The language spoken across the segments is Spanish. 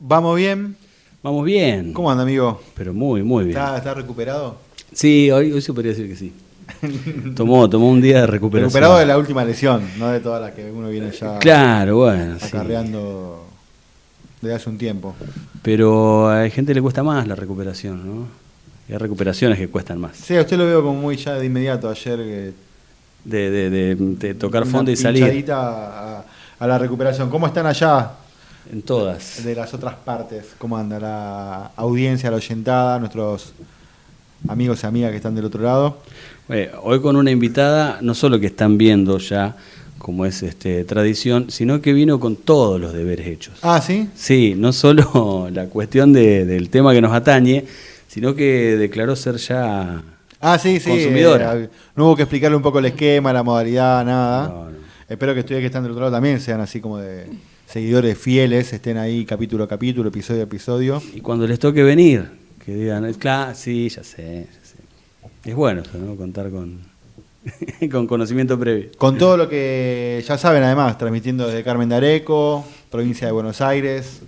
¿Vamos bien? Vamos bien. ¿Cómo anda, amigo? Pero muy bien. ¿Está recuperado? Sí, hoy se podría decir que sí. Tomó un día de recuperación. Recuperado de la última lesión, no de todas las que uno viene ya Claro, bueno, acarreando desde hace un tiempo. Pero a gente le cuesta más la recuperación, ¿no? Y hay recuperaciones que cuestan más. Sí, a usted lo veo como muy ya de inmediato ayer. De tocar fondo y salir. Una pinchadita a la recuperación. ¿Cómo están allá? En todas. De las otras partes. ¿Cómo anda la audiencia, la oyentada, nuestros amigos y amigas que están del otro lado? Hoy con una invitada, no solo que están viendo ya, como es tradición, sino que vino con todos los deberes hechos. Ah, ¿sí? Sí, no solo la cuestión del tema que nos atañe, sino que declaró ser ya consumidora. No hubo que explicarle un poco el esquema, la modalidad, nada. No. Espero que ustedes que están del otro lado también sean así como de seguidores fieles, estén ahí capítulo a capítulo, episodio a episodio. Y cuando les toque venir, que digan, claro, sí, ya sé. Es bueno eso, ¿no? Contar con conocimiento previo. Con todo lo que ya saben, además, transmitiendo desde Carmen de Areco, provincia de Buenos Aires,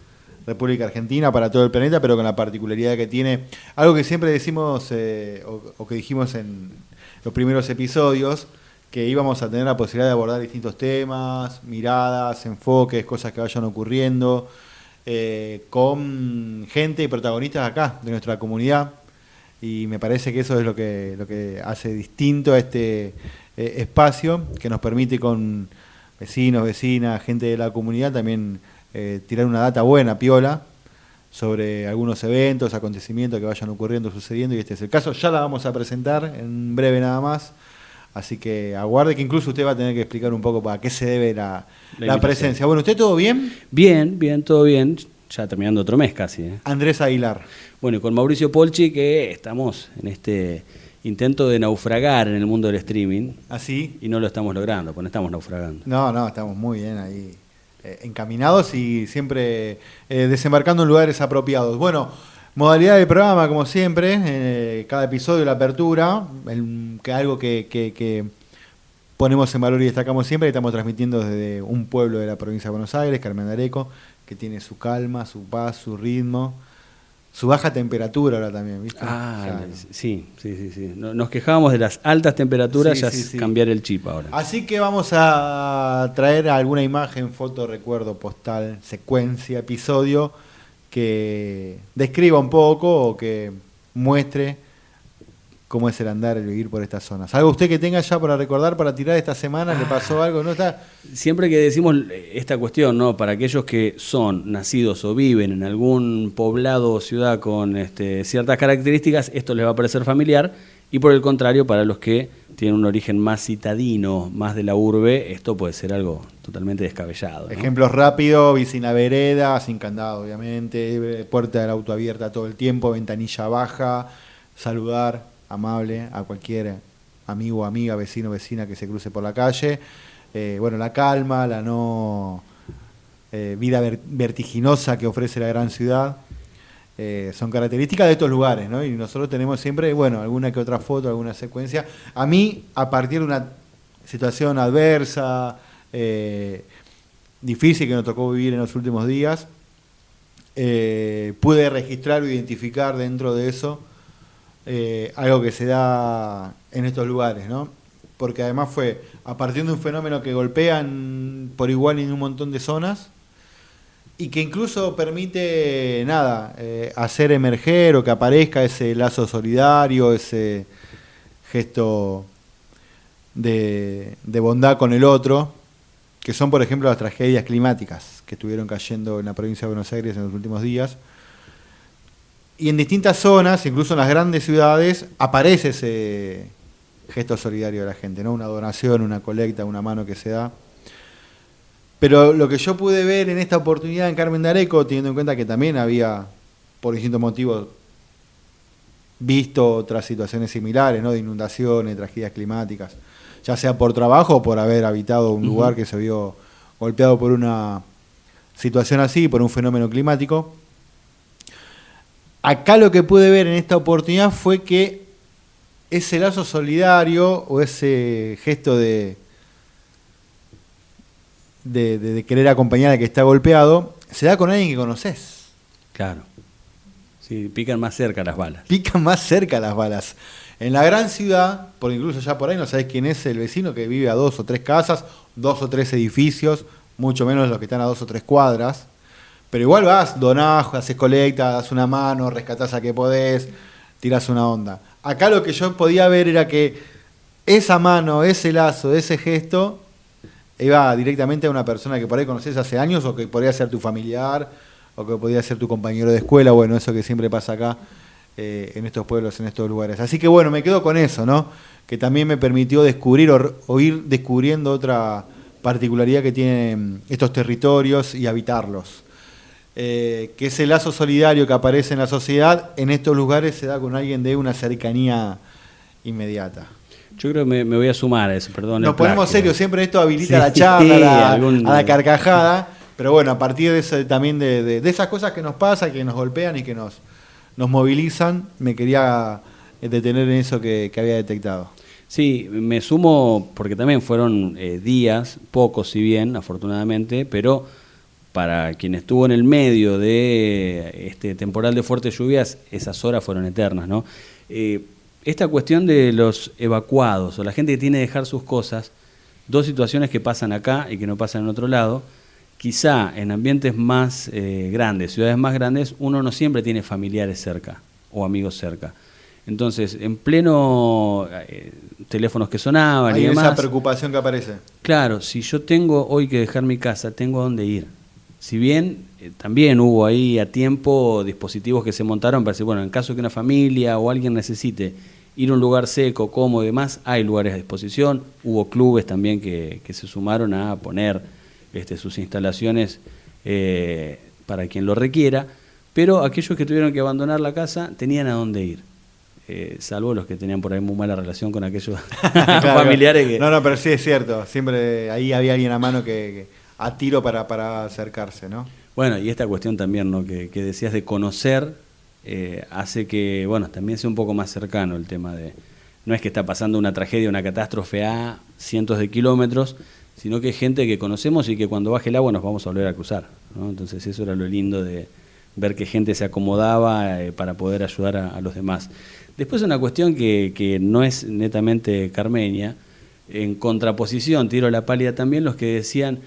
República Argentina, para todo el planeta, pero con la particularidad que tiene, algo que siempre decimos, o que dijimos en los primeros episodios, que íbamos a tener la posibilidad de abordar distintos temas, miradas, enfoques, cosas que vayan ocurriendo, con gente y protagonistas acá, de nuestra comunidad. Y me parece que eso es lo que hace distinto a este espacio, que nos permite con vecinos, vecinas, gente de la comunidad también tirar una data buena, piola, sobre algunos eventos, acontecimientos que vayan ocurriendo, sucediendo, y este es el caso. Ya la vamos a presentar en breve nada más, así que aguarde, que incluso usted va a tener que explicar un poco para qué se debe la presencia. Bueno, ¿usted todo bien? Bien, todo bien. Ya terminando otro mes casi. Andrés Aguilar. Bueno, y con Mauricio Polchi, que estamos en este intento de naufragar en el mundo del streaming. ¿Así? Y no lo estamos logrando, pues no estamos naufragando. No, estamos muy bien ahí, encaminados y siempre desembarcando en lugares apropiados. Bueno, modalidad del programa, como siempre, cada episodio, la apertura, algo que ponemos en valor y destacamos siempre, que estamos transmitiendo desde un pueblo de la provincia de Buenos Aires, Carmen de Areco, que tiene su calma, su paz, su ritmo, su baja temperatura ahora también, ¿viste? Sí. Nos quejábamos de las altas temperaturas, sí. Cambiar el chip ahora. Así que vamos a traer alguna imagen, foto, recuerdo, postal, secuencia, episodio, que describa un poco o que muestre cómo es el andar, el vivir por estas zonas. ¿Algo usted que tenga ya para recordar, para tirar esta semana? ¿Le pasó algo? ¿No está? Siempre que decimos esta cuestión, ¿no? Para aquellos que son nacidos o viven en algún poblado o ciudad con ciertas características, esto les va a parecer familiar. Y por el contrario, para los que tienen un origen más citadino, más de la urbe, esto puede ser algo totalmente descabellado, ¿no? Ejemplos rápidos: vecina vereda, sin candado, obviamente, puerta del auto abierta todo el tiempo, ventanilla baja, saludar amable a cualquier amigo, amiga, vecino, vecina que se cruce por la calle. La calma, la no vida vertiginosa que ofrece la gran ciudad, son características de estos lugares, ¿no? Y nosotros tenemos siempre, alguna que otra foto, alguna secuencia. A mí, a partir de una situación adversa, difícil que nos tocó vivir en los últimos días, pude registrar o identificar dentro de eso algo que se da en estos lugares, ¿no? Porque además fue a partir de un fenómeno que golpean por igual en un montón de zonas y que incluso permite hacer emerger o que aparezca ese lazo solidario, ese gesto de bondad con el otro, que son, por ejemplo, las tragedias climáticas que estuvieron cayendo en la provincia de Buenos Aires en los últimos días. Y en distintas zonas, incluso en las grandes ciudades, aparece ese gesto solidario de la gente, ¿no? Una donación, una colecta, una mano que se da. Pero lo que yo pude ver en esta oportunidad en Carmen de Areco, teniendo en cuenta que también había, por distintos motivos, visto otras situaciones similares, ¿no? De inundaciones, tragedias climáticas, ya sea por trabajo o por haber habitado un lugar que se vio golpeado por una situación así, por un fenómeno climático. Acá lo que pude ver en esta oportunidad fue que ese lazo solidario o ese gesto de querer acompañar al que está golpeado se da con alguien que conoces. Claro. Sí, pican más cerca las balas. Pican más cerca las balas. En la gran ciudad, porque incluso ya por ahí no sabés quién es el vecino que vive a 2 o 3 casas, 2 o 3 edificios, mucho menos los que están a 2 o 3 cuadras. Pero igual vas, donás, haces colecta, das una mano, rescatás a que podés, tirás una onda. Acá lo que yo podía ver era que esa mano, ese lazo, ese gesto, iba directamente a una persona que por ahí conocés hace años o que podría ser tu familiar o que podría ser tu compañero de escuela, bueno, eso que siempre pasa acá en estos pueblos, en estos lugares. Así que bueno, me quedo con eso, ¿no? Que también me permitió descubrir o ir descubriendo otra particularidad que tienen estos territorios y habitarlos. Que ese lazo solidario que aparece en la sociedad, en estos lugares se da con alguien de una cercanía inmediata. Yo creo que me voy a sumar a eso, perdón. Nos ponemos serios, siempre esto habilita la charla, a la carcajada, pero bueno, a partir de eso, también de esas cosas que nos pasan, que nos golpean y que nos movilizan, me quería detener en eso que había detectado. Sí, me sumo porque también fueron días, pocos si bien, afortunadamente, pero para quien estuvo en el medio de este temporal de fuertes lluvias, esas horas fueron eternas, ¿no? Esta cuestión de los evacuados o la gente que tiene que dejar sus cosas, dos situaciones que pasan acá y que no pasan en otro lado. Quizá en ambientes más grandes, ciudades más grandes, uno no siempre tiene familiares cerca o amigos cerca. Entonces, en pleno teléfonos que sonaban y demás. Esa preocupación que aparece. Claro, si yo tengo hoy que dejar mi casa, tengo a dónde ir. Si bien también hubo ahí a tiempo dispositivos que se montaron para decir, bueno, en caso que una familia o alguien necesite ir a un lugar seco, cómodo y demás, hay lugares a disposición. Hubo clubes también que se sumaron a poner sus instalaciones para quien lo requiera, pero aquellos que tuvieron que abandonar la casa tenían a dónde ir. Salvo los que tenían por ahí muy mala relación con aquellos claro, familiares que... No, pero sí es cierto, siempre ahí había alguien a mano que a tiro para acercarse, ¿no? Bueno, y esta cuestión también, ¿no? que decías de conocer, hace que, bueno, también sea un poco más cercano el tema de... No es que está pasando una tragedia, una catástrofe a cientos de kilómetros, sino que hay gente que conocemos y que cuando baje el agua nos vamos a volver a cruzar, ¿no? Entonces eso era lo lindo de ver que gente se acomodaba para poder ayudar a los demás. Después una cuestión que no es netamente carmeña, en contraposición, tiro la pálida también, los que decían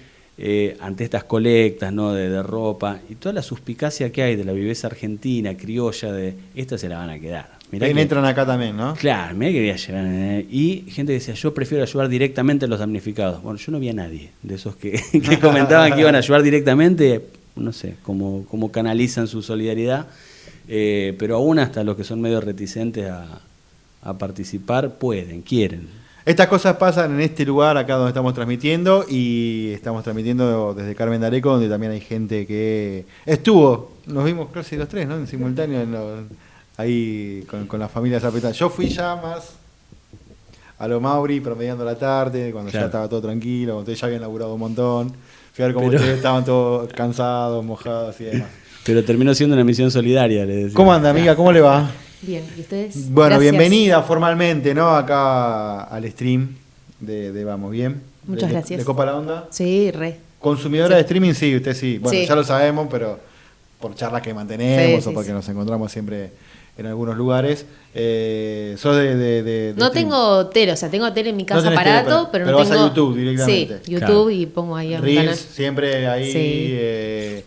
ante estas colectas, ¿no? de ropa y toda la suspicacia que hay de la viveza argentina, criolla, de estas se la van a quedar. Entran acá también, ¿no? Claro, mirá que voy a llevar. Y gente que decía, yo prefiero ayudar directamente a los damnificados. Bueno, yo no vi a nadie de esos que comentaban que iban a ayudar directamente, no sé, cómo canalizan su solidaridad. Pero aún hasta los que son medio reticentes a participar pueden, quieren. Estas cosas pasan en este lugar acá donde estamos transmitiendo y estamos transmitiendo desde Carmen de Areco, donde también hay gente que estuvo, nos vimos casi los tres, ¿no? En simultáneo ahí con la familia Zapeta. Yo fui ya más a lo Mauri promediando la tarde, cuando ya estaba todo tranquilo, cuando ustedes ya habían laburado un montón. Fui a ver cómo ustedes estaban todos cansados, mojados y demás. Pero terminó siendo una misión solidaria, le decía. ¿Cómo anda, amiga? ¿Cómo le va? Bien, ¿y ustedes? Bueno, Gracias. Bienvenida formalmente, ¿no? Acá al stream de Vamos Bien. Muchas gracias. ¿Le copa la onda? Sí, re. ¿Consumidora de streaming? Sí, usted sí. Bueno, Sí. ya lo sabemos, pero por charlas que mantenemos Sí, o porque sí. nos encontramos siempre en algunos lugares. ¿Sos de No stream? tengo tele, o sea, tengo tele en mi casa tenés tele, aparato, pero no vas tengo... a YouTube directamente. Sí, YouTube Claro. y pongo ahí un Reels, canal. siempre ahí. Sí.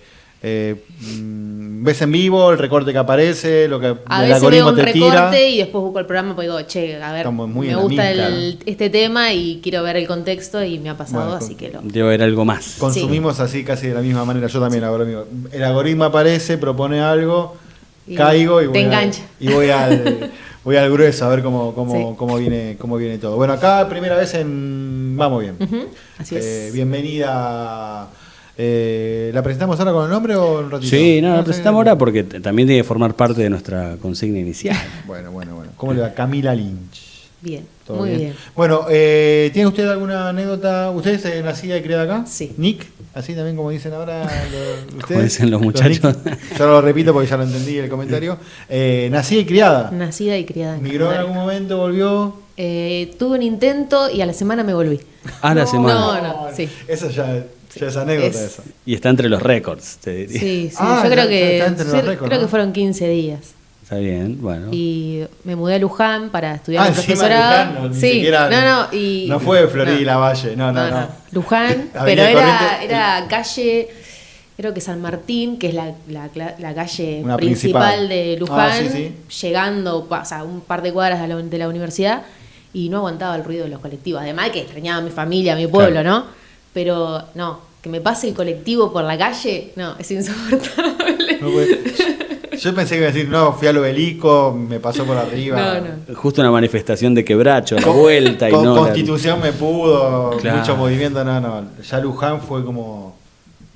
Ves en vivo el recorte que aparece, lo que A el veces veo algoritmo un te tira. recorte y después busco el programa porque digo, che, a ver, Estamos muy me en la gusta misma, este tema y quiero ver el contexto y me ha pasado, Bueno, así que lo... Debe haber algo más. Consumimos así casi de la misma manera, yo también hago lo mismo. El algoritmo aparece, propone algo, Y caigo y te engancha. voy al grueso a ver cómo Sí. viene todo. Bueno, acá primera vez en Vamos Bien. Ujú, así es. Bienvenida. ¿La presentamos ahora con el nombre o un ratito? Sí, no, la sé. presentamos ahora porque también tiene que formar parte de nuestra consigna inicial. Bueno. ¿Cómo le va? Camila Lynch. Bien, ¿Todo muy bien. Bueno, ¿tiene usted alguna anécdota? ¿Usted es nacida y criada acá? Sí. Nick, así también como dicen ahora ustedes. Como dicen los muchachos. Nick. Yo lo repito porque ya lo entendí el comentario. Nacida y criada. Nacida y criada en ¿Migró en Candelaria. algún momento? ¿Volvió? Tuve un intento y a la semana me volví. A la semana. No, sí. Eso ya es anécdota, eso. Y está entre los récords, te diría. Sí, sí. Ah, yo creo ya que está entre los récords, creo ¿no? que fueron 15 días. Está bien, bueno. Y me mudé a Luján para estudiar el Encima de profesorado. Luján, ni Sí, siquiera- y no fue Florida y Lavalle, no. Luján, pero Avenida Corrientes. era calle, creo que San Martín, que es la calle Una principal principal. de Luján, Sí. llegando, o sea, un par de cuadras de la universidad, y no aguantaba el ruido de los colectivos. Además que extrañaba a mi familia, a mi pueblo, Claro. ¿no? Pero no, que me pase el colectivo por la calle, no, es insoportable. No, pues, yo pensé que iba a decir, no, fui al Obelisco, me pasó por arriba. No. Justo una manifestación de quebracho, la vuelta y Con no. Constitución me pudo, Claro. mucho movimiento, no. Ya Luján fue como...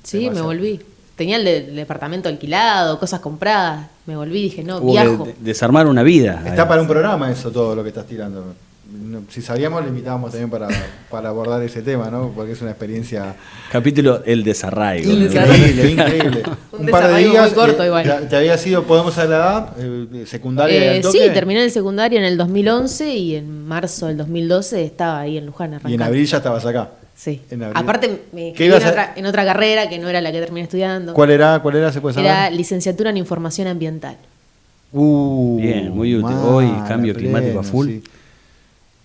Sí, me demasiado. volví. Tenía el departamento alquilado, cosas compradas. Me volví, dije, no, Hubo viajo. que desarmar una vida. Está para un programa eso todo lo que estás tirando. No, si sabíamos, le invitábamos también para abordar ese tema, ¿no? Porque es una experiencia Capítulo El desarraigo. El ¿no? desarraigo. increíble. Un desarraigo muy corto igual. ¿Te había sido, podemos a la edad, secundaria? al Sí, toque? terminé el secundario en el 2011 y en marzo del 2012 estaba ahí en Luján arrancando. Y en abril ya estabas acá. Sí. En abril. Aparte me ¿Qué inscribí ibas a- en otra carrera que no era la que terminé estudiando. ¿Cuál era? ¿Se puede saber? Era licenciatura en información ambiental. Bien, muy útil. Hoy, cambio climático a full. sí.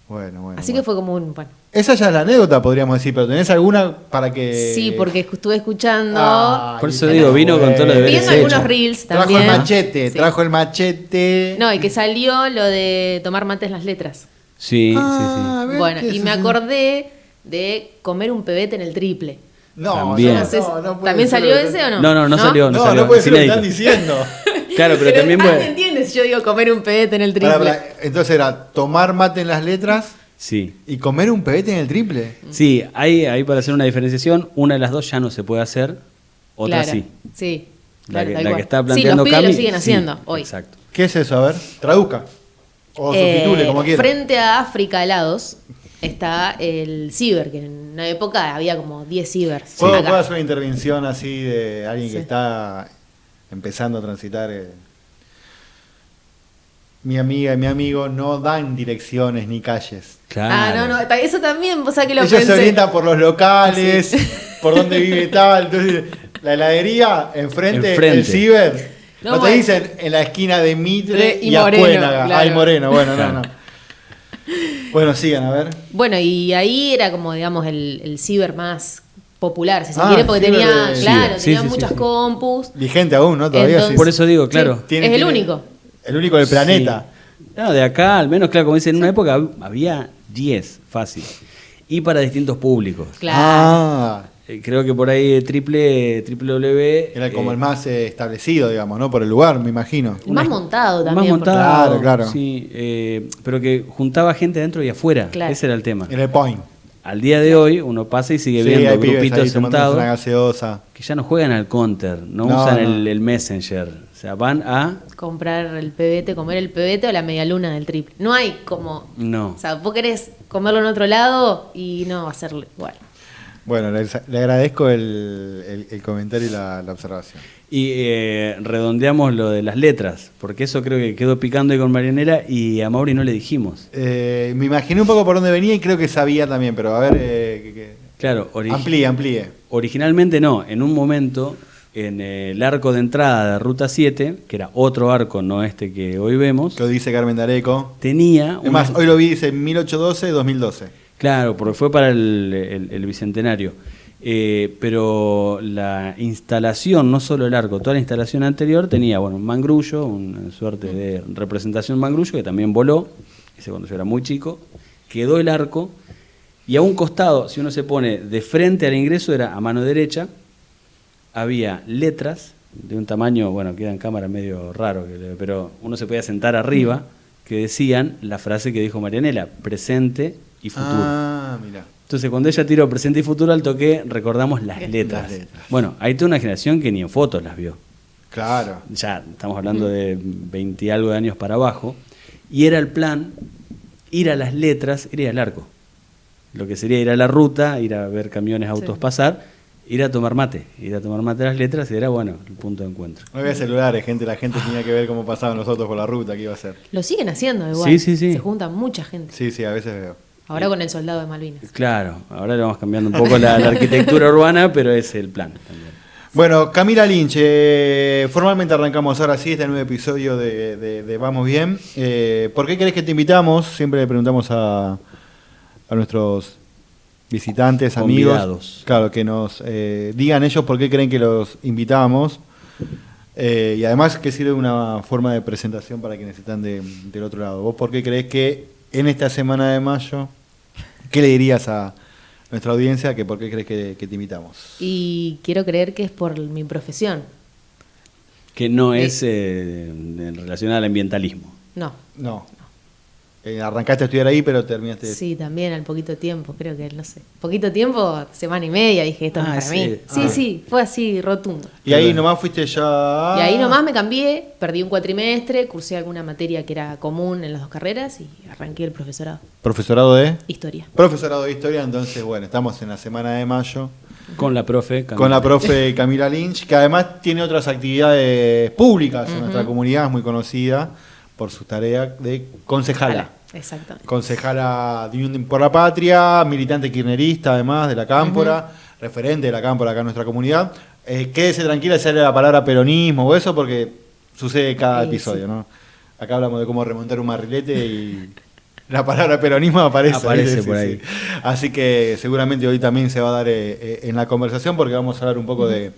Bueno. Así que fue como un... Bueno, Esa ya es la anécdota, podríamos decir, pero ¿tenés alguna para que...? sí, porque estuve escuchando... Ay, Por eso digo, vino con todo lo de deberes viendo algunos hechos. reels Trajo también. el machete, Sí. trajo el machete. No, y que salió lo de tomar mates en las letras. Sí, Ah, a ver, Bueno, ¿qué y es me eso? acordé de comer un pebete en el triple. No, También. no, No sé, no puede ¿también ser salió lo que- ese o no? No, no salió. No, salió, no puede es ser lo que inédito. están diciendo. Claro, pero también ¿me puede. entiendes? Si yo digo comer un pebete en el triple. Entonces era tomar mate en las letras Sí. y comer un pebete en el triple. Sí, hay para hacer una diferenciación. Una de las dos ya no se puede hacer, otra Claro, sí. Sí. La claro, que, tal la cual. que está planteando sí, los pibes Cami. lo siguen haciendo sí, hoy. Exacto. ¿Qué es eso? A ver, traduzca. O subtitule, como quiera. Frente a África Helados está el ciber, que en una época había como 10 cibers. ¿Puedo acá. hacer una intervención así de alguien que Sí. está empezando a transitar? Mi amiga y mi amigo no dan direcciones ni calles. Claro. Ah, no, eso también, vos sabés que lo Ellos pensé. se orientan por los locales, por dónde vive tal. Entonces, la heladería, enfrente, Enfrente. el ciber. No, No, te bueno. dicen en la esquina de Mitre Y y Moreno, Acuénaga. claro. Ay, Moreno, bueno, Claro. no. Bueno, sigan, a ver. Bueno, y ahí era como, digamos, el ciber más popular, si se Ah, quiere, porque ciber tenía, de- claro, Ciber, sí, tenía sí, muchas sí, sí. compus. Vigente aún, ¿no? Todavía Entonces- sí. Por eso digo, claro. Sí, es el único. El único del planeta. Sí. No, de acá, al menos, claro, como dicen, en una época había 10, fácil. Y para distintos públicos. Claro. Ah, Creo que por ahí www. era como el más establecido, digamos, ¿no? Por el lugar, me imagino. El más montado Más también. montado. Claro. Sí, pero que juntaba gente dentro y afuera. Claro. Ese era el tema. En el point. Al día de hoy uno pasa y sigue Sí, viendo hay pibes grupitos ahí tomándose sentados una gaseosa. que ya no juegan al counter, no, No, usan no. el Messenger. O sea, van a... Comprar el pebete, comer el pebete o la medialuna del triple. No hay como... No. O sea, vos querés comerlo en otro lado y no va a ser igual. Bueno, le agradezco el comentario y la observación. Y redondeamos lo de las letras, porque eso creo que quedó picando ahí con Marianela y a Mauri no le dijimos. Me imaginé un poco por dónde venía y creo que sabía también, pero a ver, Claro, amplíe. originalmente no, en un momento en el arco de entrada de Ruta 7, que era otro arco, no este que hoy vemos, Que lo dice Carmen D'Areco. tenía... Es más, hoy lo vi, dice 1812-2012. Claro, porque fue para el bicentenario. Pero la instalación, no solo el arco, toda la instalación anterior tenía un mangrullo, una suerte de representación mangrullo que también voló, ese cuando yo era muy chico, quedó el arco y a un costado, si uno se pone de frente al ingreso, era a mano derecha, había letras de un tamaño, bueno, queda en cámara medio raro, pero uno se podía sentar arriba, que decían la frase que dijo Marianela, presente y futuro. Ah, mira. Entonces, cuando ella tiró presente y futuro al toque, recordamos las letras. Las letras. Bueno, hay toda una generación que ni en fotos las vio. Claro. Ya estamos hablando de 20 y algo de años para abajo. Y era el plan ir a las letras, ir al arco. Lo que sería ir a la ruta, ir a ver camiones, autos Sí. pasar, ir a tomar mate las letras, y era bueno el punto de encuentro. No había celulares, gente, la gente tenía que ver cómo pasaban los otros por la ruta, qué iba a hacer. Lo siguen haciendo igual. Sí. Se junta mucha gente. Sí, a veces veo. Ahora con el soldado de Malvinas. Claro, ahora le vamos cambiando un poco la arquitectura urbana, pero es el plan también. Bueno, Camila Lynch, formalmente arrancamos ahora sí este nuevo episodio de Vamos Bien. ¿Por qué querés que te invitamos? Siempre le preguntamos a nuestros visitantes, amigos, Convidados. claro, que nos digan ellos por qué creen que los invitamos. Y además que sirve una forma de presentación para quienes están del otro lado. ¿Vos por qué creés que en esta semana de mayo, qué le dirías a nuestra audiencia que por qué crees que te invitamos? Y quiero creer que es por mi profesión. Que no es relacionada al ambientalismo. No. Arrancaste a estudiar ahí, pero terminaste... Sí, también al poquito tiempo, creo que, no sé. Poquito tiempo, semana y media, dije, esto no es para mí. Sí, fue así, rotundo. Y ahí nomás fuiste ya... Y ahí nomás me cambié, perdí un cuatrimestre, cursé alguna materia que era común en las dos carreras y arranqué el profesorado. ¿Profesorado de...? Historia. Profesorado de Historia, entonces, bueno, estamos en la semana de mayo. Con la profe Camila. Con la profe Camila Lynch, que además tiene otras actividades públicas en nuestra comunidad, es muy conocida por sus tareas de concejala. Exactamente. Concejala de Unión por la Patria, militante kirchnerista además de la Cámpora, referente de la Cámpora acá en nuestra comunidad. Quédese tranquila si sale la palabra peronismo o eso, porque sucede cada episodio, sí. ¿no? Acá hablamos de cómo remontar un barrilete y la palabra peronismo aparece por ahí. Sí. Así que seguramente hoy también se va a dar en la conversación, porque vamos a hablar un poco de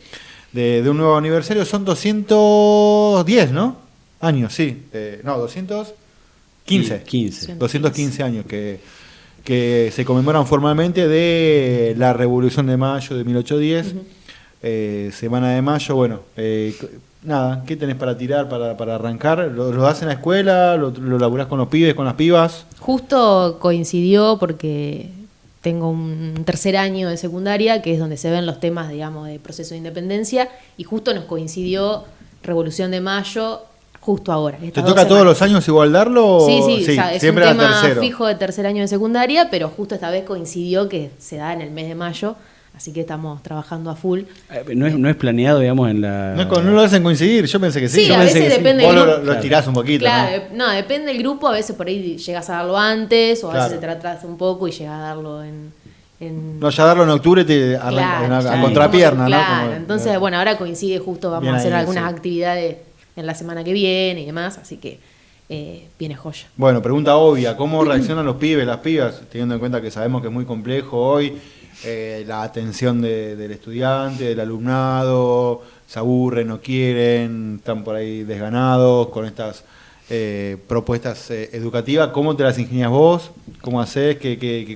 un nuevo aniversario. Son 210, ¿no? Años, sí. No, 215. 215 años que se conmemoran formalmente de la Revolución de Mayo de 1810. Semana de Mayo, bueno, nada, ¿qué tenés para tirar, para arrancar? ¿Lo das en la escuela? ¿Lo laburás con los pibes, con las pibas? Justo coincidió porque tengo un tercer año de secundaria, que es donde se ven los temas, digamos, de proceso de independencia, y justo nos coincidió Revolución de Mayo justo ahora. ¿Te toca todos los años igual darlo? Sí, o sea, es siempre un tema tercero. fijo de tercer año de secundaria, pero justo esta vez coincidió que se da en el mes de mayo, así que estamos trabajando a full. No es planeado, digamos, en la... No lo hacen coincidir, yo pensé que sí. Sí, a veces depende Vos del grupo. lo estirás un poquito, Claro, ¿no? no, depende del grupo, a veces por ahí llegas a darlo antes, o a veces Claro. te atrasas un poco y llegas a darlo en No, ya darlo en octubre te arranca a contrapierna, ¿no? Claro, Como- entonces, bueno, ahora coincide justo, vamos Bien a hacer ahí, algunas sí. actividades en la semana que viene y demás, así que viene joya. Bueno, pregunta obvia, ¿cómo reaccionan los pibes, las pibas, teniendo en cuenta que sabemos que es muy complejo hoy, la atención del estudiante, del alumnado, se aburren, no quieren, están por ahí desganados con estas propuestas educativas? ¿Cómo te las ingenias vos? ¿Cómo hacés?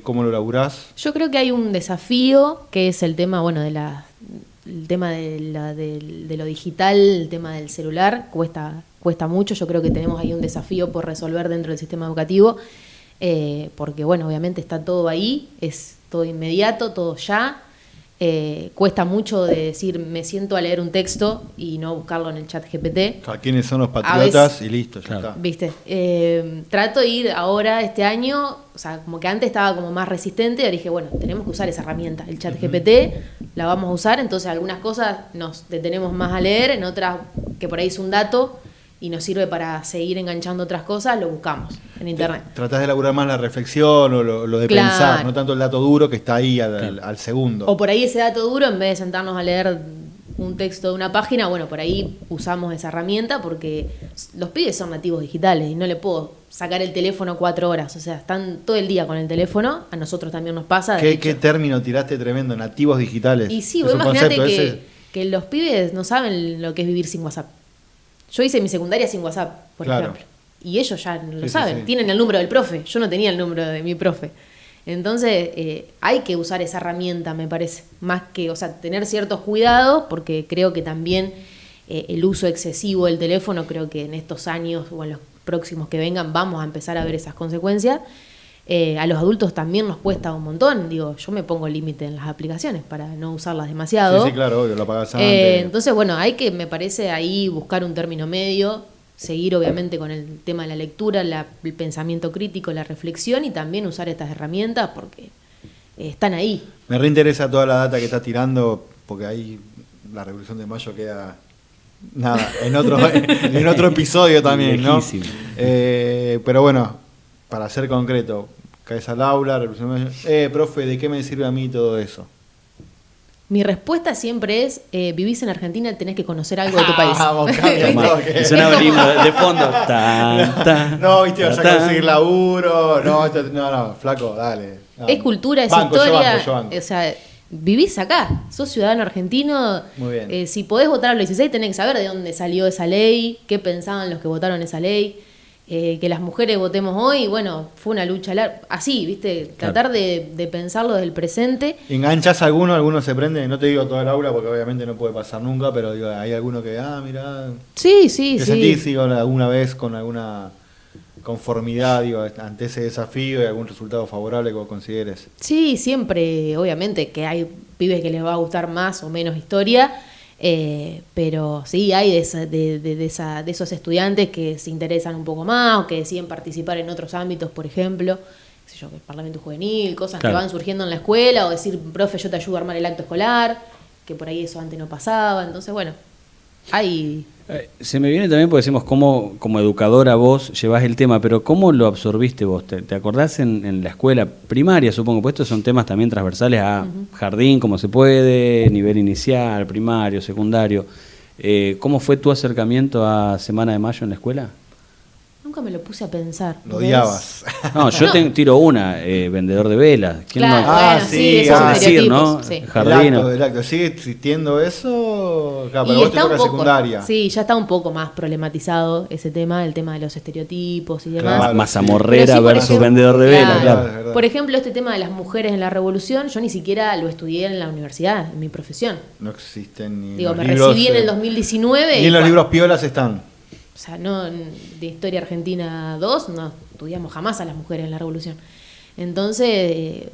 ¿Cómo lo laburás? Yo creo que hay un desafío que es el tema, bueno, el tema de lo digital, el tema del celular, cuesta mucho. Yo creo que tenemos ahí un desafío por resolver dentro del sistema educativo, porque, bueno, obviamente está todo ahí, es todo inmediato, todo ya. Cuesta mucho de decir, me siento a leer un texto y no buscarlo en el chat GPT. ¿A quiénes son los patriotas? Y listo, ya Claro. está. ¿Viste? Trato de ir ahora, este año, o sea, como que antes estaba como más resistente, ahora dije, bueno, tenemos que usar esa herramienta, el chat GPT, la vamos a usar, entonces algunas cosas nos detenemos más a leer, en otras que por ahí es un dato y nos sirve para seguir enganchando otras cosas, lo buscamos en internet. Tratás de elaborar más la reflexión o lo de Claro. pensar, no tanto el dato duro que está ahí al segundo. O por ahí ese dato duro, en vez de sentarnos a leer un texto de una página, bueno, por ahí usamos esa herramienta porque los pibes son nativos digitales y no le puedo sacar el teléfono 4 horas, o sea, están todo el día con el teléfono, a nosotros también nos pasa. de ¿Qué hecho. término tiraste tremendo? Nativos digitales. Y sí, Es vos un imaginate concepto ese. que los pibes no saben lo que es vivir sin WhatsApp. Yo hice mi secundaria sin WhatsApp, por Claro. ejemplo. Y ellos ya lo Sí, saben, sí. tienen el número del profe. Yo no tenía el número de mi profe. Entonces, hay que usar esa herramienta, me parece. Más que, o sea, tener ciertos cuidados, porque creo que también el uso excesivo del teléfono, creo que en estos años o en los próximos que vengan vamos a empezar a ver esas consecuencias. A los adultos también nos cuesta un montón. Digo, yo me pongo límite en las aplicaciones para no usarlas demasiado. Sí, claro, obvio, lo apagás antes. Entonces, bueno, hay que, me parece, ahí buscar un término medio, seguir obviamente con el tema de la lectura, el pensamiento crítico, la reflexión y también usar estas herramientas porque están ahí. Me reinteresa toda la data que estás tirando, porque ahí la Revolución de Mayo queda... Nada, en otro episodio también, ¿no? Pero bueno, para ser concreto, caes al aula, Revolución de Mayo, profe, ¿de qué me sirve a mí todo eso? Mi respuesta siempre es, vivís en Argentina, tenés que conocer algo de tu país. Vamos, cambia. Sonaba el himno de fondo. No, viste, vas a conseguir laburo. No, flaco, dale. No. Es cultura, es Banco, historia. yo banco. O sea, vivís acá, sos ciudadano argentino. Muy bien. Si podés votar a los 16, tenés que saber de dónde salió esa ley, qué pensaban los que votaron esa ley. Que las mujeres votemos hoy, bueno, fue una lucha larga. Así, ¿viste? Tratar de pensarlo desde el presente. ¿Enganchás a alguno se prende? No te digo toda el aula porque obviamente no puede pasar nunca, pero digo, hay alguno que, mirá. Sí. ¿Te sentís digo, alguna vez con alguna conformidad digo, ante ese desafío y algún resultado favorable que vos consideres? Sí, siempre, obviamente, que hay pibes que les va a gustar más o menos historia. Pero sí, hay de esos estudiantes que se interesan un poco más o que deciden participar en otros ámbitos, por ejemplo, qué sé yo, el Parlamento Juvenil, cosas que van surgiendo en la escuela, o decir, profe, yo te ayudo a armar el acto escolar, que por ahí eso antes no pasaba. Entonces, bueno, hay... Se me viene también porque decimos cómo como educadora vos llevás el tema, pero ¿cómo lo absorbiste vos? ¿Te acordás en la escuela primaria, supongo? Pues estos son temas también transversales a jardín, como se puede, nivel inicial, primario, secundario. ¿Cómo fue tu acercamiento a Semana de Mayo en la escuela? Nunca me lo puse a pensar. Lo odiabas. No, yo tiro una, vendedor de velas. ¿Quién claro, no? bueno, sí, esos decir, ¿no? Sí. Jardino. El acto. ¿Sigue existiendo eso? Claro, pero Y vos te toca secundaria. Sí, ya está un poco más problematizado ese tema, el tema de los estereotipos y demás. Claro, Mazamorrera sí, versus ejemplo, vendedor de velas, claro. Por ejemplo, este tema de las mujeres en la revolución, yo ni siquiera lo estudié en la universidad, en mi profesión. No existen ni Digo, los me libros, recibí en el 2019. Ni en los libros piolas están. O sea, no, de Historia Argentina 2 no estudiamos jamás a las mujeres en la revolución. Entonces,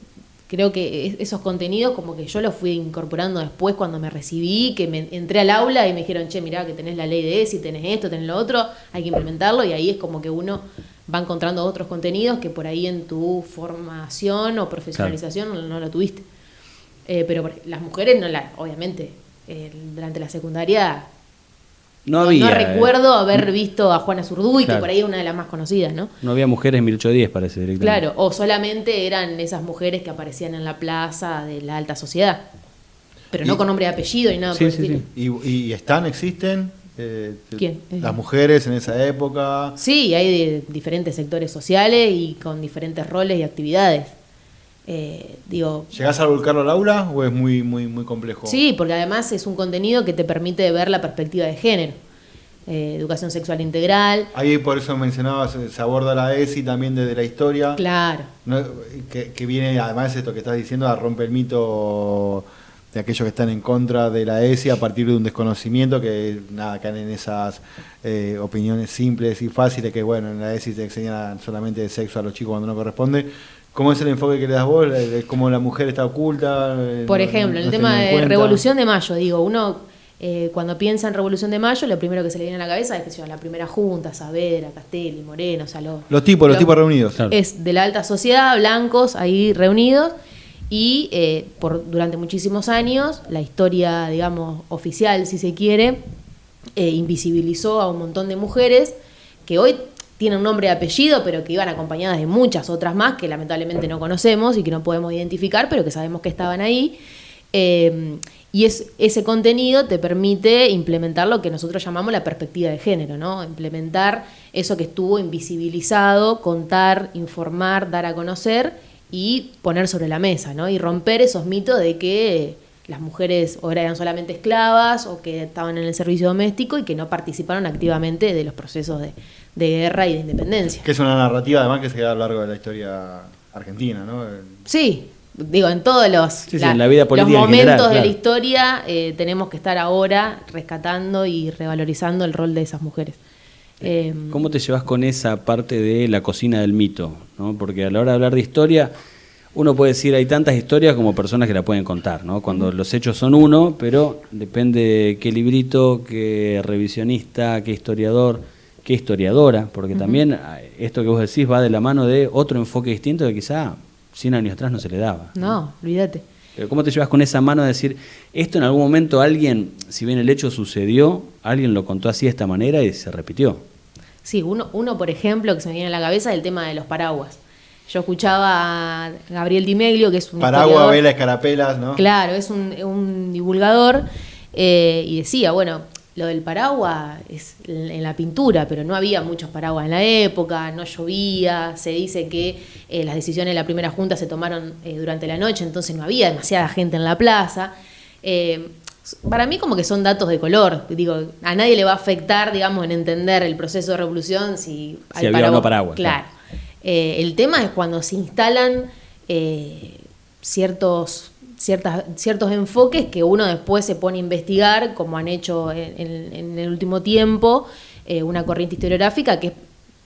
creo que esos contenidos como que yo los fui incorporando después cuando me recibí, que me entré al aula y me dijeron, che, mirá que tenés la ley de ESI, tenés esto, tenés lo otro, hay que implementarlo, y ahí es como que uno va encontrando otros contenidos que por ahí en tu formación o profesionalización no lo tuviste. Pero las mujeres, obviamente, durante la secundaria... No recuerdo haber visto a Juana Zurduy, claro, que por ahí es una de las más conocidas, ¿no? No había mujeres en 1810, parece, directamente. Claro, o solamente eran esas mujeres que aparecían en la plaza de la alta sociedad. Pero no con nombre y apellido ni nada por el estilo. ¿Y existen? ¿Quién? Las mujeres en esa época. Sí, hay de diferentes sectores sociales y con diferentes roles y actividades. ¿Llegás a volcarlo al aula o es muy complejo? Sí, porque además es un contenido que te permite ver la perspectiva de género. Educación sexual integral. Ahí por eso mencionabas, se aborda la ESI también desde la historia. Claro. ¿No? Que viene, además esto que estás diciendo, a romper el mito de aquellos que están en contra de la ESI a partir de un desconocimiento que caen en esas opiniones simples y fáciles que bueno, en la ESI te enseñan solamente de sexo a los chicos cuando no corresponde. ¿Cómo es el enfoque que le das vos? ¿Cómo la mujer está oculta? Por ejemplo, en el tema de Revolución de Mayo, digo, uno cuando piensa en Revolución de Mayo, lo primero que se le viene a la cabeza es que la primera junta, Saavedra, Castelli, Moreno, o sea, los tipos reunidos. Claro. Es de la alta sociedad, blancos, ahí reunidos, y durante muchísimos años, la historia, digamos, oficial, si se quiere, invisibilizó a un montón de mujeres que hoy tienen nombre y apellido, pero que iban acompañadas de muchas otras más que lamentablemente no conocemos y que no podemos identificar, pero que sabemos que estaban ahí. Y ese contenido te permite implementar lo que nosotros llamamos la perspectiva de género, ¿no? Implementar eso que estuvo invisibilizado, contar, informar, dar a conocer y poner sobre la mesa, ¿no? Y romper esos mitos de que las mujeres o eran solamente esclavas o que estaban en el servicio doméstico y que no participaron activamente de los procesos de guerra y de independencia. Que es una narrativa además que se da a lo largo de la historia argentina, ¿no? Sí, digo, en todos en la vida política los momentos general, de la historia tenemos que estar ahora rescatando y revalorizando el rol de esas mujeres. ¿Cómo te llevas con esa parte de la cocina del mito? ¿No? Porque a la hora de hablar de historia, uno puede decir, hay tantas historias como personas que la pueden contar, ¿no? Cuando los hechos son uno, pero depende de qué librito, qué revisionista, qué historiador, qué historiadora, porque también esto que vos decís va de la mano de otro enfoque distinto que quizá 100 años atrás no se le daba. No, olvídate. Pero ¿cómo te llevas con esa mano de decir, esto en algún momento alguien, si bien el hecho sucedió, alguien lo contó así de esta manera y se repitió? Sí, uno, por ejemplo, que se me viene a la cabeza, es el tema de los paraguas. Yo escuchaba a Gabriel Di Meglio, que es un Paraguas, historiador. vela, escarapelas, ¿no? Claro, es un divulgador, y decía, bueno, lo del paraguas es en la pintura, pero no había muchos paraguas en la época, no llovía, se dice que las decisiones de la primera junta se tomaron durante la noche, entonces no había demasiada gente en la plaza. Para mí como que son datos de color, digo, a nadie le va a afectar, digamos, en entender el proceso de revolución si hay había o no paraguas. Claro. El tema es cuando se instalan ciertos enfoques que uno después se pone a investigar, como han hecho en el último tiempo, una corriente historiográfica que es,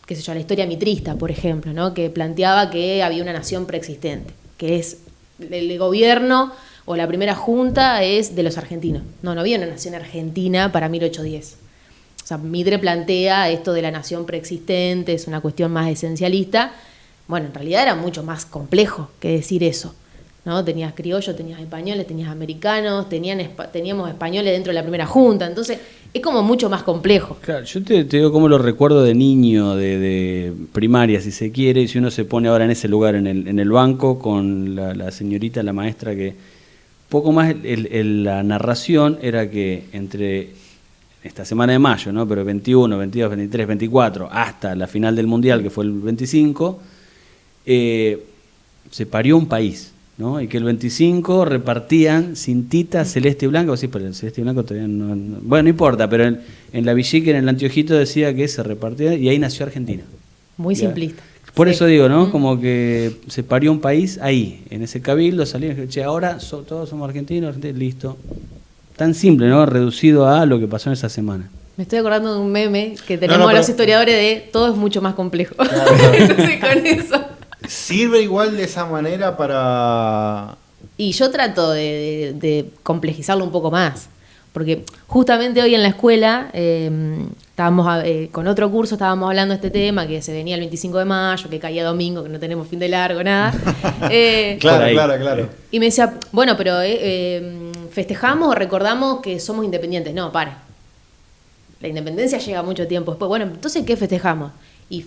qué sé yo, la historia mitrista, por ejemplo, ¿no? Que planteaba que había una nación preexistente, que es el gobierno o la primera junta es de los argentinos. No había una nación argentina para 1810. O sea, Mitre plantea esto de la nación preexistente, es una cuestión más esencialista. Bueno, en realidad era mucho más complejo que decir eso, ¿no? Tenías criollos, tenías españoles, tenías americanos, teníamos españoles dentro de la primera junta, entonces es como mucho más complejo. Claro, yo te digo cómo lo recuerdo de niño, de primaria, si se quiere, y si uno se pone ahora en ese lugar, en el banco, con la señorita, la maestra, que poco más la narración era que entre esta semana de mayo, ¿no? Pero 21, 22, 23, 24, hasta la final del Mundial, que fue el 25, se parió un país, ¿no? Y que el 25 repartían cintitas celeste y blanca. Sí, pero el celeste y blanco todavía no. Bueno, no importa, pero en la Villique, en el anteojito, decía que se repartía y ahí nació Argentina. Muy ¿Ya? simplista. Por Sí. eso digo, ¿no? Como que se parió un país ahí, en ese cabildo, salieron y dijeron, che, ahora todos somos argentinos, listo. Tan simple, ¿no? Reducido a lo que pasó en esa semana. Me estoy acordando de un meme que tenemos los historiadores de todo es mucho más complejo. Claro. Entonces, con eso. ¿Sirve igual de esa manera para...? Y yo trato de complejizarlo un poco más. Porque justamente hoy en la escuela, estábamos con otro curso, estábamos hablando de este tema, que se venía el 25 de mayo, que caía domingo, que no tenemos fin de largo, nada. Claro. Y me decía, bueno, pero ¿festejamos o recordamos que somos independientes? No, para. La independencia llega mucho tiempo después. Bueno, entonces, ¿qué festejamos? Y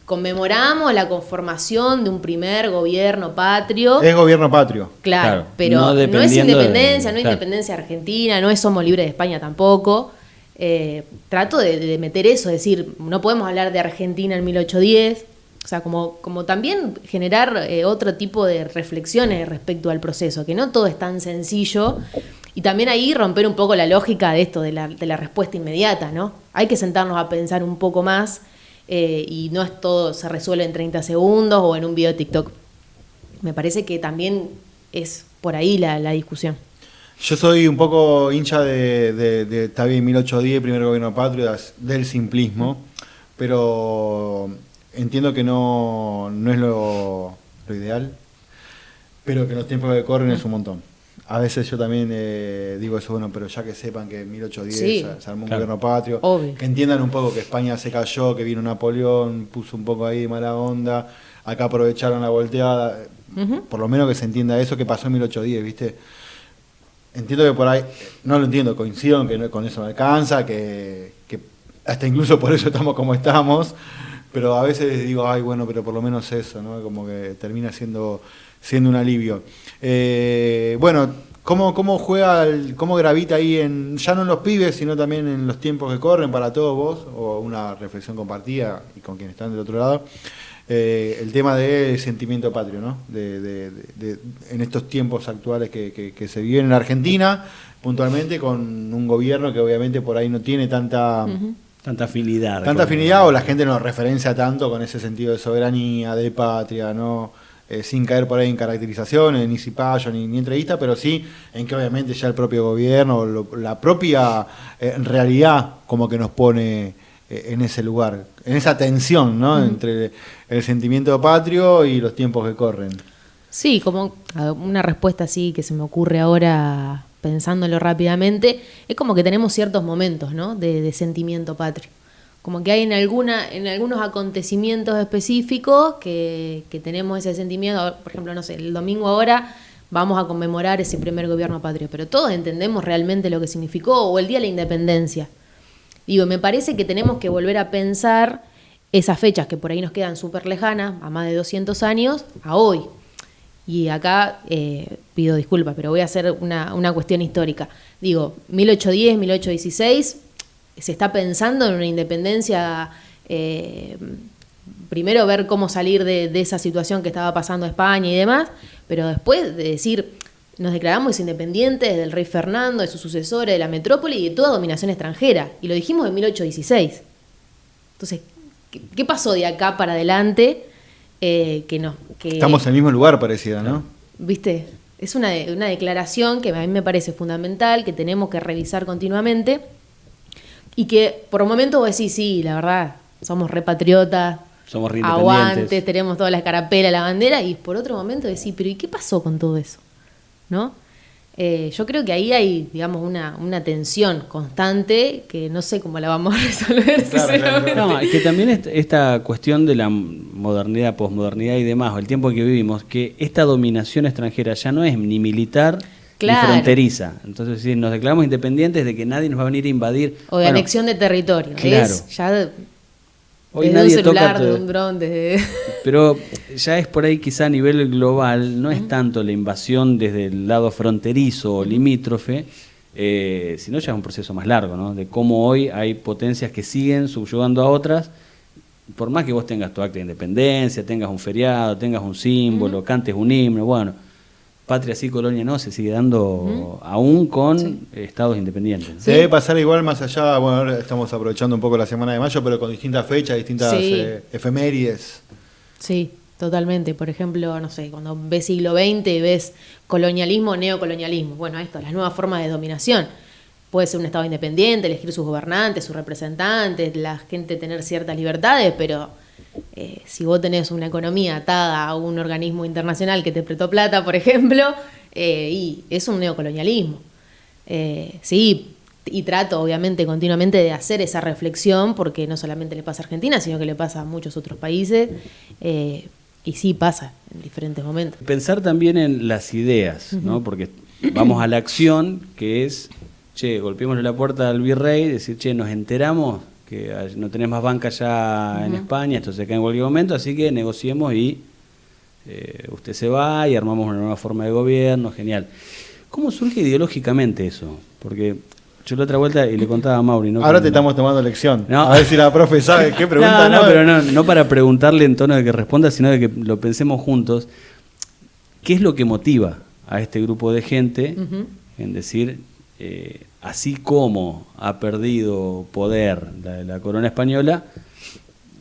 conmemoramos la conformación de un primer gobierno patrio. Es gobierno patrio. Claro, pero no no es dependiendo independencia, no es claro. independencia argentina, no es somos libres de España tampoco. Trato de meter eso, es decir, no podemos hablar de Argentina en 1810. O sea, como también generar otro tipo de reflexiones respecto al proceso, que no todo es tan sencillo. Y también ahí romper un poco la lógica de esto, de la respuesta inmediata, ¿no? Hay que sentarnos a pensar un poco más y no es todo se resuelve en 30 segundos o en un video de TikTok. Me parece que también es por ahí la discusión. Yo soy un poco hincha de está bien, 1810, primer gobierno patrio, del simplismo, pero entiendo que no es lo ideal, pero que en los tiempos que corren es un montón. A veces yo también digo eso, bueno, pero ya que sepan que en 1810 Sí, se armó un claro. gobierno patrio, Obvio. que entiendan un poco que España se cayó, que vino Napoleón, puso un poco ahí de mala onda, acá aprovecharon la volteada, por lo menos que se entienda eso que pasó en 1810, ¿viste? Entiendo que por ahí, no lo entiendo, coincido en que con eso no alcanza, que hasta incluso por eso estamos como estamos, pero a veces digo, ay, bueno, pero por lo menos eso, ¿no? Como que termina siendo un alivio. Bueno, ¿cómo juega, cómo gravita ahí, ya no en los pibes, sino también en los tiempos que corren para todos vos, o una reflexión compartida y con quienes están del otro lado, el tema del sentimiento patrio, ¿no? En estos tiempos actuales que se viven en Argentina, puntualmente con un gobierno que obviamente por ahí no tiene tanta afinidad. O la gente no referencia tanto con ese sentido de soberanía, de patria, ¿no? Sin caer por ahí en caracterizaciones, ni cipayo, ni entrevista, pero sí en que obviamente ya el propio gobierno, la propia realidad como que nos pone en ese lugar, en esa tensión, ¿no? Entre el sentimiento patrio y los tiempos que corren. Sí, como una respuesta así que se me ocurre ahora pensándolo rápidamente, es como que tenemos ciertos momentos, ¿no? de sentimiento patrio. Como que hay en algunos acontecimientos específicos que tenemos ese sentimiento. Por ejemplo, no sé, el domingo ahora vamos a conmemorar ese primer gobierno patrio, pero todos entendemos realmente lo que significó, o el Día de la Independencia. Digo, me parece que tenemos que volver a pensar esas fechas que por ahí nos quedan súper lejanas, a más de 200 años, a hoy. Y acá pido disculpas, pero voy a hacer una cuestión histórica. Digo, 1810, 1816, se está pensando en una independencia, primero ver cómo salir de esa situación que estaba pasando España y demás, pero después de decir, nos declaramos independientes del rey Fernando, de sus sucesores, de la metrópoli y de toda dominación extranjera. Y lo dijimos en 1816. Entonces, ¿qué pasó de acá para adelante? Que estamos en el mismo lugar, pareciera, ¿no? ¿Viste? Es una declaración que a mí me parece fundamental, que tenemos que revisar continuamente y que por un momento vos decís, sí, la verdad, somos repatriotas, somos re aguantes, tenemos toda la escarapela, la bandera, y por otro momento decís, pero ¿y qué pasó con todo eso? ¿No? Yo creo que ahí hay, digamos, una tensión constante que no sé cómo la vamos a resolver, sinceramente. No, es que también esta cuestión de la modernidad, posmodernidad y demás, o el tiempo que vivimos, que esta dominación extranjera ya no es ni militar ni fronteriza. Entonces, si nos declaramos independientes de que nadie nos va a venir a invadir. O de anexión de territorio. Claro. Es ya hoy desde nadie un celular, toca de un dron, desde... Pero ya es por ahí quizá a nivel global, no es tanto la invasión desde el lado fronterizo o limítrofe, sino ya es un proceso más largo, ¿no? De cómo hoy hay potencias que siguen subyugando a otras, por más que vos tengas tu acta de independencia, tengas un feriado, tengas un símbolo, cantes un himno, bueno, patria sí, colonia no, se sigue dando aún con estados independientes. Se debe pasar igual más allá, bueno, ahora estamos aprovechando un poco la semana de mayo, pero con distintas fechas, distintas efemérides. Sí, totalmente. Por ejemplo, no sé, cuando ves siglo XX y ves colonialismo, neocolonialismo. Bueno, esto, las nuevas formas de dominación. Puede ser un Estado independiente, elegir sus gobernantes, sus representantes, la gente tener ciertas libertades, pero si vos tenés una economía atada a un organismo internacional que te prestó plata, por ejemplo, y es un neocolonialismo. Sí, y trato obviamente continuamente de hacer esa reflexión, porque no solamente le pasa a Argentina, sino que le pasa a muchos otros países, y sí pasa en diferentes momentos. Pensar también en las ideas, ¿no? Porque vamos a la acción, que es, che, golpeémosle la puerta al virrey, decir, che, nos enteramos que no tenés más banca ya en España, esto se cae en cualquier momento, así que negociemos y usted se va y armamos una nueva forma de gobierno, genial. ¿Cómo surge ideológicamente eso? Porque yo la otra vuelta, y le contaba a Mauri, ¿no? Ahora te estamos tomando lección. No. A ver si la profe sabe qué pregunta. Pero no para preguntarle en tono de que responda, sino de que lo pensemos juntos. ¿Qué es lo que motiva a este grupo de gente en decir, así como ha perdido poder la corona española,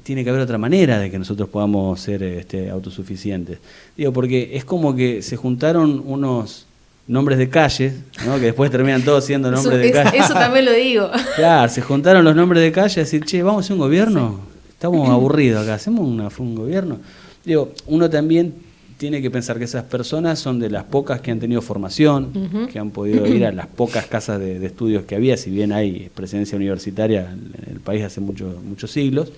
tiene que haber otra manera de que nosotros podamos ser autosuficientes? Digo, porque es como que se juntaron unos nombres de calles, ¿no? Que después terminan todos siendo nombres de calles. Eso también lo digo. Claro, se juntaron los nombres de calles y decir, che, vamos a hacer un gobierno. Estamos aburridos acá, hacemos un gobierno. Digo, uno también tiene que pensar que esas personas son de las pocas que han tenido formación, que han podido ir a las pocas casas de estudios que había, si bien hay presencia universitaria en el país hace muchos siglos.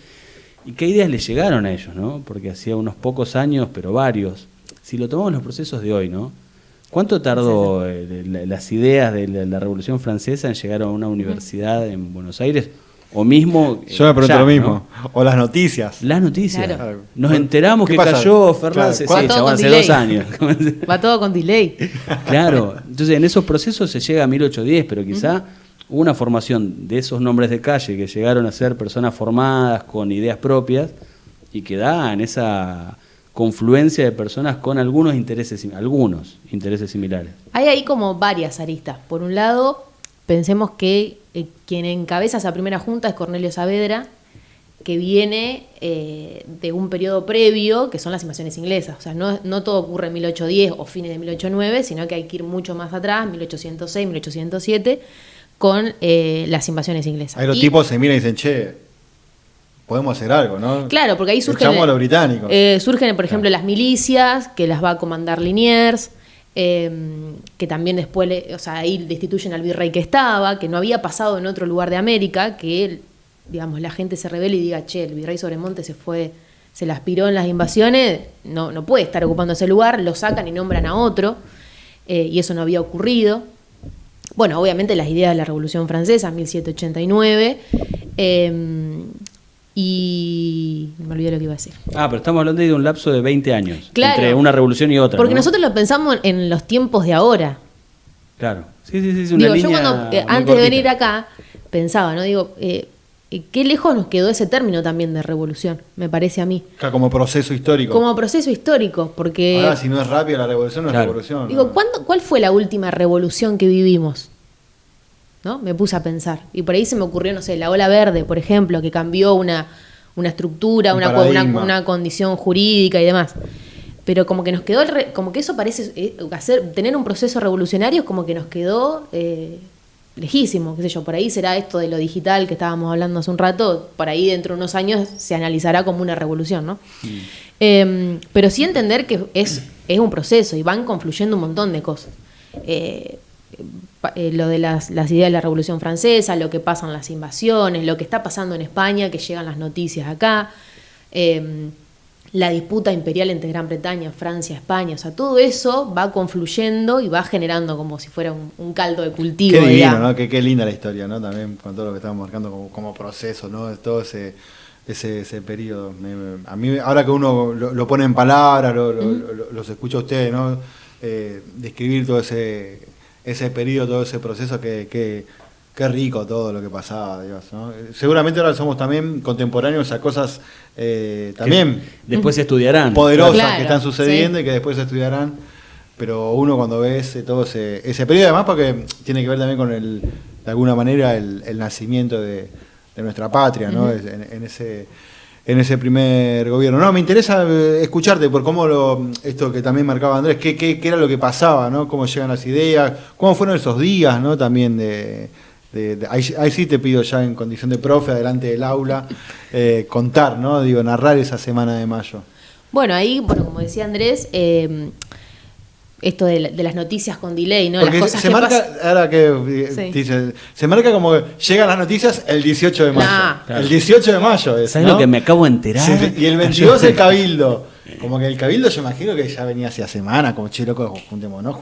¿Y qué ideas les llegaron a ellos, no? Porque hacía unos pocos años, pero varios. Si lo tomamos en los procesos de hoy, ¿no? ¿Cuánto tardó las ideas de la Revolución Francesa en llegar a una universidad en Buenos Aires? O mismo... Yo me pregunto lo mismo. ¿No? O las noticias. Las noticias. Claro. Nos enteramos que pasa? cayó Fernández. Claro. Sí, chabón, hace 2 años. Va todo con delay. Claro. Entonces, en esos procesos se llega a 1810, pero quizá hubo una formación de esos nombres de calle que llegaron a ser personas formadas con ideas propias y que da en esa confluencia de personas con algunos intereses similares. Hay ahí como varias aristas. Por un lado, pensemos que quien encabeza esa primera junta es Cornelio Saavedra, que viene de un periodo previo, que son las invasiones inglesas. O sea, no todo ocurre en 1810 o fines de 1809, sino que hay que ir mucho más atrás, 1806, 1807, con las invasiones inglesas. Ahí los tipos se miran y dicen, che, podemos hacer algo, ¿no? Claro, porque ahí surgen... Echamos a los británicos. Surgen, por ejemplo, las milicias, que las va a comandar Liniers, que también después, ahí destituyen al virrey que estaba, que no había pasado en otro lugar de América, que, digamos, la gente se rebele y diga, che, el virrey Sobremonte se la aspiró en las invasiones, no puede estar ocupando ese lugar, lo sacan y nombran a otro. y eso no había ocurrido. Bueno, obviamente las ideas de la Revolución Francesa, 1789, y me olvidé lo que iba a decir. Pero estamos hablando de un lapso de 20 años, claro, entre una revolución y otra. Porque ¿no? nosotros lo pensamos en los tiempos de ahora. Claro, sí, una Digo, línea yo cuando, muy antes de cortita. venir acá, pensaba, ¿no? Digo, qué lejos nos quedó ese término también de revolución, me parece a mí. Como proceso histórico. Como proceso histórico, porque... Ahora, si no es rápida la revolución, no Claro. es revolución. Digo, ¿no? ¿cuál fue la última revolución que vivimos? ¿No? Me puse a pensar. Y por ahí se me ocurrió, no sé, la ola verde, por ejemplo, que cambió una estructura, Un una paradigma. condición jurídica y demás. Pero como que nos quedó, como que eso parece, tener un proceso revolucionario como que nos quedó lejísimo, qué sé yo, por ahí será esto de lo digital que estábamos hablando hace un rato, por ahí dentro de unos años se analizará como una revolución, ¿no? Pero sí entender que es un proceso y van confluyendo un montón de cosas. Lo de las ideas de la Revolución Francesa, lo que pasa en las invasiones, lo que está pasando en España, que llegan las noticias acá, la disputa imperial entre Gran Bretaña, Francia, España, o sea, todo eso va confluyendo y va generando como si fuera un caldo de cultivo. Qué divino, digamos. ¿no? Qué linda la historia, ¿no? También con todo lo que estamos marcando como proceso, ¿no? Todo ese periodo. A mí, ahora que uno lo pone en palabras, los escucha a ustedes, ¿no? Describir todo ese periodo, todo ese proceso, qué rico todo lo que pasaba, Dios, ¿no? Seguramente ahora somos también contemporáneos a cosas también Que después se estudiarán. poderosas Claro, que están sucediendo sí. y que después se estudiarán. Pero uno cuando ve todo ese periodo, además porque tiene que ver también con de alguna manera el nacimiento de nuestra patria, ¿no? En ese primer gobierno. No, me interesa escucharte por cómo esto que también marcaba Andrés, qué era lo que pasaba, ¿no? Cómo llegan las ideas, cómo fueron esos días, ¿no? También ahí sí te pido ya en condición de profe, adelante del aula, contar, ¿no? Digo, narrar esa semana de mayo. Bueno, ahí, como decía Andrés, esto de las noticias con delay, ¿no? Porque Las cosas se que marca, pasan. ahora que Sí. dice, se marca como que llegan las noticias el 18 de mayo. Claro. El 18 de mayo es, ¿Sabes ¿no? lo que me acabo de enterar? Sí, y el 22 el cabildo. Como que el cabildo yo imagino que ya venía hacia semana, como che, loco, juntémonos.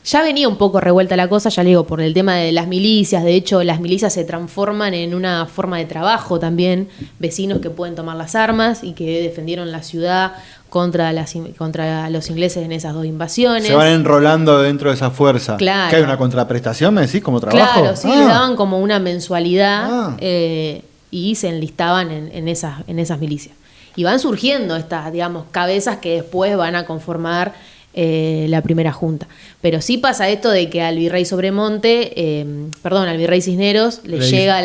Ya venía un poco revuelta la cosa, ya le digo, por el tema de las milicias. De hecho, las milicias se transforman en una forma de trabajo también. Vecinos que pueden tomar las armas y que defendieron la ciudad contra los ingleses en esas dos invasiones. Se van enrolando dentro de esa fuerza. Claro. ¿Que hay una contraprestación, me decís, como trabajo? Claro, sí, le daban como una mensualidad Ah. y se enlistaban en esas milicias. Y van surgiendo estas, digamos, cabezas que después van a conformar la primera junta. Pero sí pasa esto de que al virrey al virrey Cisneros le llega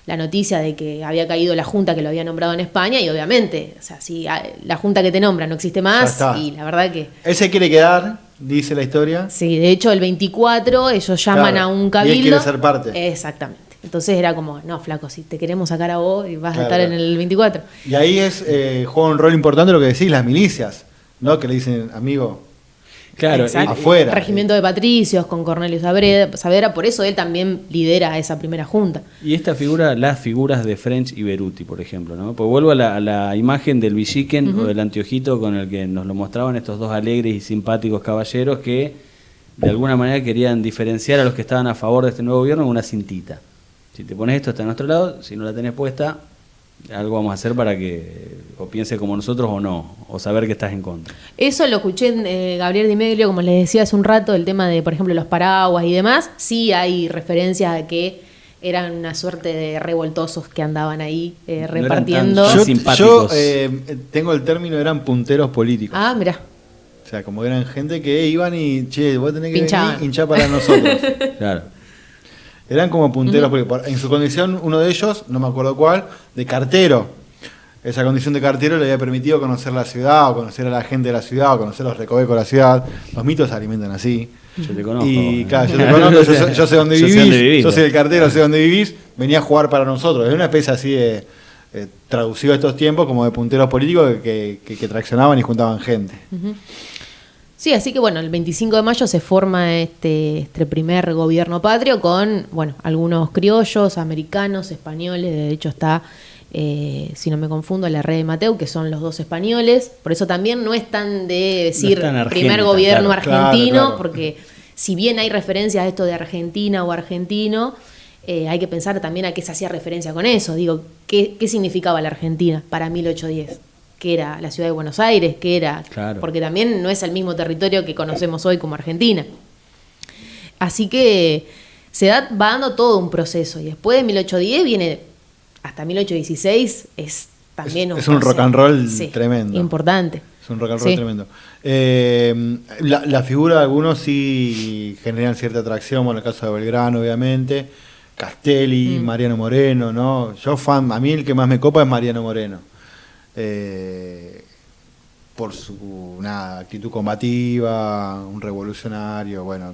la noticia de que había caído la junta que lo había nombrado en España y obviamente, o sea, si la junta que te nombra no existe Ya más está. y la verdad que... Él se quiere quedar, dice la historia. Sí, de hecho el 24 ellos llaman Claro, a un y él cabildo. quiere ser parte. Exactamente. Entonces era como, no, flaco, si te queremos sacar a vos y vas Claro. a estar en el 24. Y ahí juega un rol importante lo que decís, las milicias, ¿no? Que le dicen, amigo, Claro, Exacto. afuera. Regimiento de Patricios con Cornelio Saavedra, por eso él también lidera esa primera junta. y esta figura, las figuras de French y Beruti, por ejemplo, ¿no? Pues vuelvo a la imagen del Villiquen o del anteojito con el que nos lo mostraban estos dos alegres y simpáticos caballeros que de alguna manera querían diferenciar a los que estaban a favor de este nuevo gobierno con una cintita. Si te pones esto está a nuestro lado, si no la tenés puesta, algo vamos a hacer para que o piense como nosotros o no, o saber que estás en contra. Eso lo escuché en Gabriel Di Meglio, como les decía hace un rato, el tema de, por ejemplo, los paraguas y demás. Sí hay referencias a que eran una suerte de revoltosos que andaban ahí eran repartiendo. tan- Yo simpáticos. tengo el término, eran punteros políticos. Ah, mirá. O sea, como eran gente que iban y, che, vos tenés que Pinchaban. venir hinchar para nosotros. Claro. Eran como punteros, porque en su condición, uno de ellos, no me acuerdo cuál, de cartero. Esa condición de cartero le había permitido conocer la ciudad, o conocer a la gente de la ciudad, o conocer los recovecos de la ciudad. Los mitos se alimentan así. Yo te conozco. Y claro, yo te conozco, yo sé dónde Yo sé vivís, dónde vivís, yo soy ¿no? el cartero, sé dónde vivís, venía a jugar para nosotros. Es una especie así de, traducido a estos tiempos, como de punteros políticos que traccionaban y juntaban gente. Sí, así que bueno, el 25 de mayo se forma este primer gobierno patrio con, bueno, algunos criollos, americanos, españoles, de hecho está si no me confundo, Larrea y Mateu, que son los dos españoles. Por eso también no es tan de decir No es tan primer argenta, gobierno claro. argentino, Claro. porque si bien hay referencias a esto de Argentina o argentino, hay que pensar también a qué se hacía referencia con eso. Digo, ¿qué significaba la Argentina para 1810? ¿Qué era la ciudad de Buenos Aires? ¿Qué era? Claro. Porque también no es el mismo territorio que conocemos hoy como Argentina. Así que va dando todo un proceso. Y después de 1810 viene hasta 1816, es también es un rock and roll tremendo. Importante. Es un rock and roll Sí. tremendo. La figura de algunos sí generan cierta atracción, bueno, en el caso de Belgrano, obviamente. Castelli, Mariano Moreno, ¿no? A mí el que más me copa es Mariano Moreno. Por su actitud combativa, un revolucionario, bueno.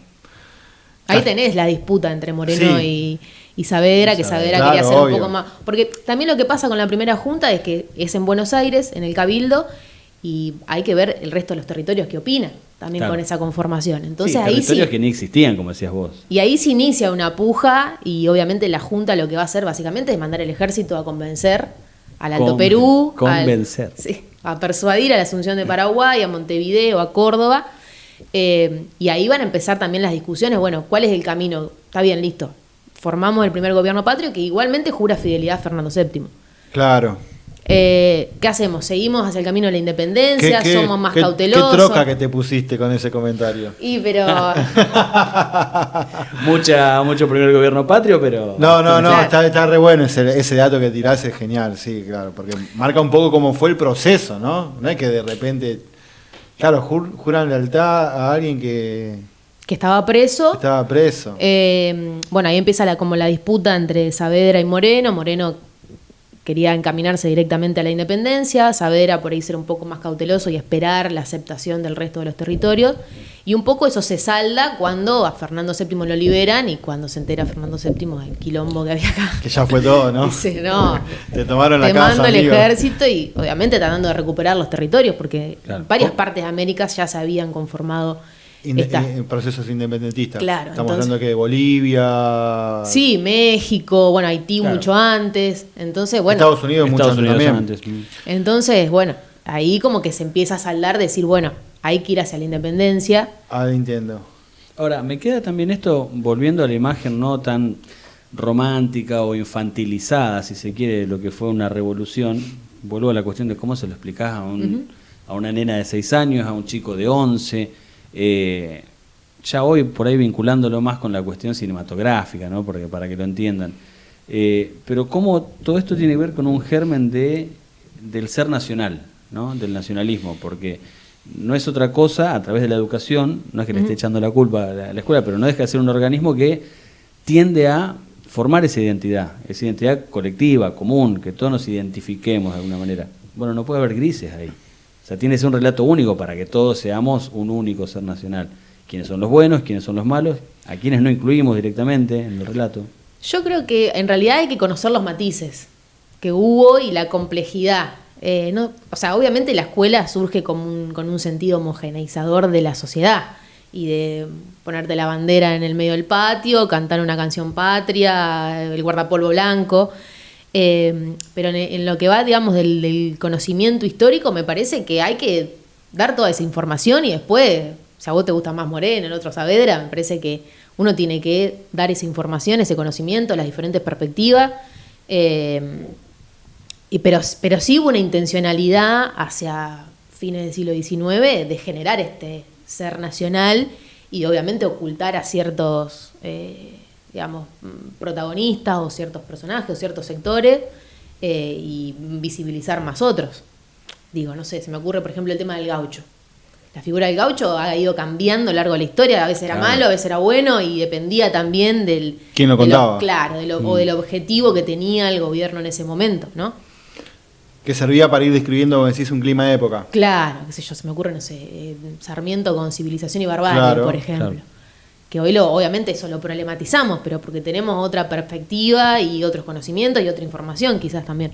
Ahí tenés la disputa entre Moreno Sí. y Saavedra, que Saavedra Claro, quería hacer obvio. un poco más. Porque también lo que pasa con la primera junta es que es en Buenos Aires, en el Cabildo, y hay que ver el resto de los territorios que opinan también Claro. con esa conformación. Entonces Sí, ahí territorios sí. que ni existían, como decías vos. Y ahí se inicia una puja, y obviamente la Junta lo que va a hacer básicamente es mandar el ejército a convencer al Alto Perú, Convencer. a persuadir a la Asunción de Paraguay, a Montevideo, a Córdoba. Y ahí van a empezar también las discusiones. Bueno, ¿cuál es el camino? Está bien, listo. Formamos el primer gobierno patrio que igualmente jura fidelidad a Fernando VII. Claro. ¿Qué hacemos? ¿Seguimos hacia el camino de la independencia? ¿Somos más cautelosos? ¿Qué troca que te pusiste con ese comentario? Y pero... Mucho primer gobierno patrio, pero... No, Claro. está re bueno ese dato que tirás, es genial, sí, claro, porque marca un poco cómo fue el proceso, ¿no? No es que de repente, claro, juran lealtad a alguien que que estaba preso. estaba preso. Bueno, ahí empieza como la disputa entre Saavedra y Moreno. Moreno quería encaminarse directamente a la independencia, Saavedra por ahí ser un poco más cauteloso y esperar la aceptación del resto de los territorios. Y un poco eso se salda cuando a Fernando VII lo liberan y cuando se entera Fernando VII del quilombo que había acá. Que ya fue todo, ¿no? Dice, no, Te tomaron la te casa, mando el amigo. ejército y obviamente tratando de recuperar los territorios porque Claro. varias partes de América ya se habían conformado. En procesos independentistas. Claro, Estamos entonces- hablando que de Bolivia. Sí, México, bueno, Haití Claro. mucho antes. Entonces, bueno. Estados Unidos mucho Estados antes Unidos también. antes. Entonces, bueno, ahí como que se empieza a saldar, decir, bueno, hay que ir hacia la independencia. Ah, entiendo. Ahora, me queda también esto, volviendo a la imagen no tan romántica o infantilizada, si se quiere, de lo que fue una revolución. Vuelvo a la cuestión de cómo se lo explicás a una nena de 6 años, a un chico de 11. Ya hoy por ahí vinculándolo más con la cuestión cinematográfica, ¿no? Porque para que lo entiendan. Pero cómo todo esto tiene que ver con un germen del ser nacional, ¿no? Del nacionalismo, porque no es otra cosa a través de la educación, no es que le esté echando la culpa a la escuela, pero no deja de ser un organismo que tiende a formar esa identidad colectiva, común, que todos nos identifiquemos de alguna manera. Bueno, no puede haber grises ahí. O sea, tiene que ser un relato único para que todos seamos un único ser nacional. ¿Quiénes son los buenos? ¿Quiénes son los malos? ¿A quiénes no incluimos directamente en el relato? Yo creo que en realidad hay que conocer los matices que hubo y la complejidad. No, o sea, obviamente la escuela surge con un sentido homogeneizador de la sociedad y de ponerte la bandera en el medio del patio, cantar una canción patria, el guardapolvo blanco. Pero en lo que va, digamos, del conocimiento histórico, me parece que hay que dar toda esa información y después, si a vos te gusta más Moreno, el otro Saavedra, me parece que uno tiene que dar esa información, ese conocimiento, las diferentes perspectivas. Pero sí hubo una intencionalidad hacia fines del siglo XIX de generar este ser nacional y obviamente ocultar a ciertos digamos, protagonistas o ciertos personajes o ciertos sectores y visibilizar más otros. Digo, no sé, se me ocurre por ejemplo el tema del gaucho. La figura del gaucho ha ido cambiando a lo largo de la historia, a veces era Claro. malo, a veces era bueno y dependía también del... ¿Quién lo de contaba? claro, o del objetivo que tenía el gobierno en ese momento, ¿no? Que servía para ir describiendo, como decís, un clima de época. Claro, qué sé yo, se me ocurre, no sé, Sarmiento con Civilización y Barbarie, Claro, por ejemplo. claro. Que hoy obviamente eso lo problematizamos, pero porque tenemos otra perspectiva y otros conocimientos y otra información quizás también.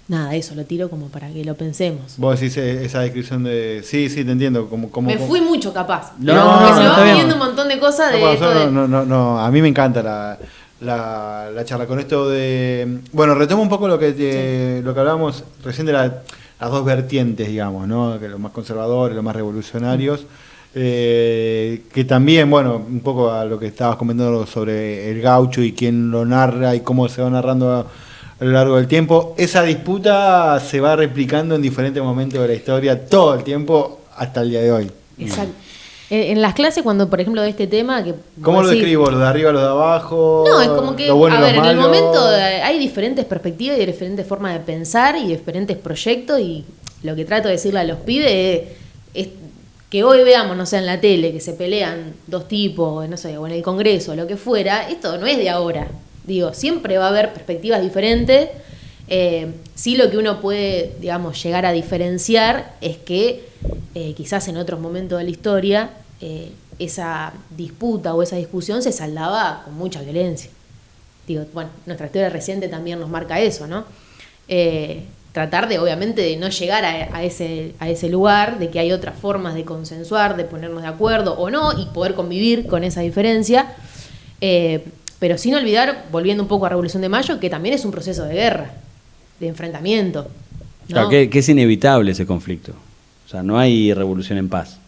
Nada, eso lo tiro como para que lo pensemos. Vos decís esa descripción de... Sí, te entiendo. Me fui mucho capaz. No, Pero porque se me está van bien. viniendo un montón de cosas de esto de... No, a mí me encanta la charla con esto de... Bueno, retomo un poco lo que hablábamos recién de las dos vertientes, digamos, ¿no? Que los más conservadores, los más revolucionarios. Que también, bueno, un poco a lo que estabas comentando sobre el gaucho y quién lo narra y cómo se va narrando a lo largo del tiempo. Esa disputa se va replicando en diferentes momentos de la historia todo el tiempo hasta el día de hoy. Exacto. En las clases, cuando, por ejemplo, de este tema... ¿Cómo lo describo? ¿Lo de arriba, lo de abajo? No, es como que, lo bueno a y lo ver, en el malo? momento hay diferentes perspectivas y diferentes formas de pensar y diferentes proyectos, y lo que trato de decirle a los pibes es que hoy veamos, no sé, en la tele, que se pelean dos tipos, no sé, o en el Congreso, lo que fuera, esto no es de ahora. Digo, siempre va a haber perspectivas diferentes. Sí, lo que uno puede, digamos, llegar a diferenciar es que quizás en otros momentos de la historia esa disputa o esa discusión se saldaba con mucha violencia. Digo, bueno, nuestra historia reciente también nos marca eso, ¿no? Tratar de, obviamente, de no llegar a ese lugar, de que hay otras formas de consensuar, de ponernos de acuerdo o no, y poder convivir con esa diferencia. Pero sin olvidar, volviendo un poco a Revolución de Mayo, que también es un proceso de guerra, de enfrentamiento, ¿no? Claro, que es inevitable ese conflicto. O sea, no hay revolución en paz.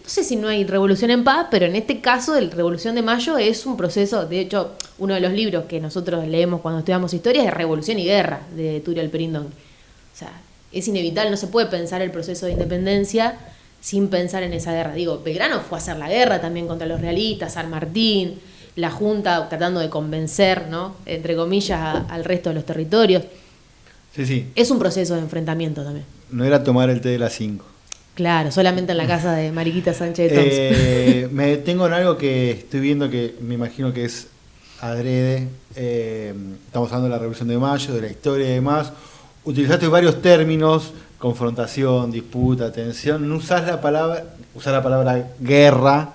No sé si no hay revolución en paz, pero en este caso la Revolución de Mayo es un proceso. De hecho, uno de los libros que nosotros leemos cuando estudiamos historia es Revolución y Guerra, de Tulio Alperindón. O sea, es inevitable, no se puede pensar el proceso de independencia sin pensar en esa guerra. Digo, Belgrano fue a hacer la guerra también contra los realistas, San Martín, la Junta tratando de convencer, ¿no?, entre comillas, al resto de los territorios. Sí, sí. Es un proceso de enfrentamiento también. No era tomar el té de las 5. Claro, solamente en la casa de Mariquita Sánchez de Thompson. Me detengo en algo que estoy viendo que me imagino que es adrede. Estamos hablando de la Revolución de Mayo, de la historia y demás. Utilizaste varios términos: confrontación, disputa, tensión. No usás la palabra guerra,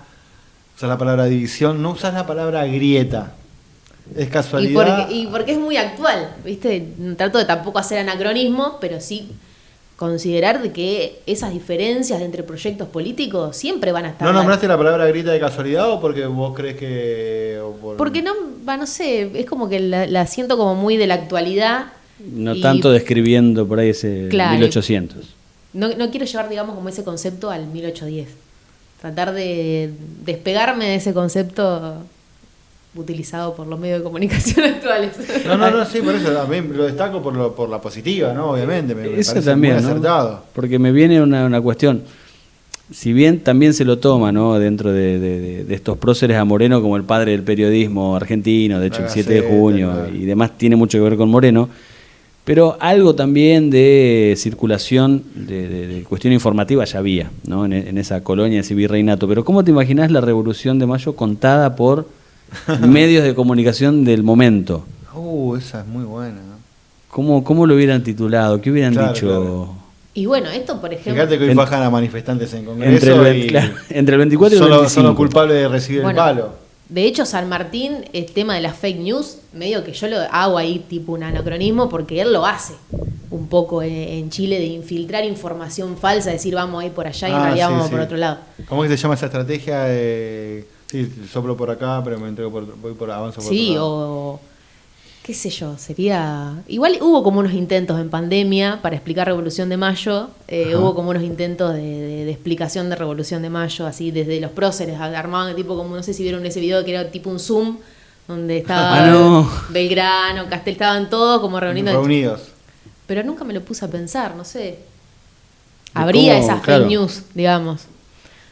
usás la palabra división, no usás la palabra grieta. ¿Es casualidad? Y porque es muy actual, ¿viste? Trato de tampoco hacer anacronismo, pero sí considerar de que esas diferencias entre proyectos políticos siempre van a estar. ¿No nombraste la palabra grieta de casualidad o porque vos crees que...? Porque no sé, es como que la siento como muy de la actualidad. No tanto describiendo por ahí ese, claro, 1800. No quiero llevar, digamos, como ese concepto al 1810. Tratar de despegarme de ese concepto utilizado por los medios de comunicación actuales. No, sí, por eso a mí lo destaco por la positiva, ¿no? Obviamente, me Eso parece también, muy ¿no? acertado. Porque me viene una cuestión. Si bien también se lo toma, ¿no?, dentro de estos próceres a Moreno como el padre del periodismo argentino, de hecho el 7 de junio claro, y demás tiene mucho que ver con Moreno, pero algo también de circulación, de cuestión informativa ya había, ¿no?, en esa colonia, ese virreinato. Pero ¿cómo te imaginás la Revolución de Mayo contada por medios de comunicación del momento? Esa es muy buena, ¿no? ¿Cómo lo hubieran titulado? ¿Qué hubieran dicho? Claro. Y bueno, esto, por ejemplo... Fíjate que hoy bajan a manifestantes en Congreso entre el 24 y el 25. Son los culpables de recibir el palo. De hecho, San Martín, el tema de las fake news, medio que yo lo hago ahí tipo un anacronismo, porque él lo hace un poco en Chile, de infiltrar información falsa, decir vamos a ir por allá y en realidad vamos por otro lado. ¿Cómo es que se llama esa estrategia? Sí, soplo por acá, pero me entrego avanzo por otro lado. Sí, o qué sé yo, sería... Igual hubo como unos intentos en pandemia para explicar Revolución de Mayo, hubo como unos intentos de explicación de Revolución de Mayo, así desde los próceres, armaban tipo como, no sé si vieron ese video que era tipo un Zoom, donde estaba Belgrano, Castel, estaban todos como reunidos. Pero nunca me lo puse a pensar, no sé. Habría esas fake news, digamos.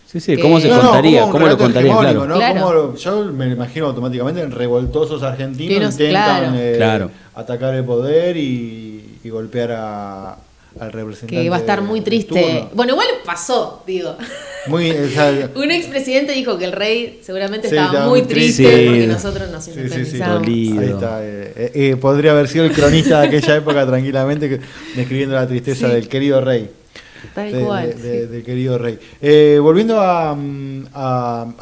Sí, ¿cómo se contaría? ¿Cómo lo contaría? Claro. ¿no? Claro. Yo me imagino automáticamente en revoltosos argentinos que intentan atacar el poder y golpear al representante. Que va a estar muy triste. Bueno, igual pasó, digo. Un expresidente dijo que el rey seguramente estaba muy triste porque nosotros nos independizamos. Ahí está. Podría haber sido el cronista de aquella época tranquilamente describiendo la tristeza del querido rey. Tal cual. Del querido rey. Volviendo a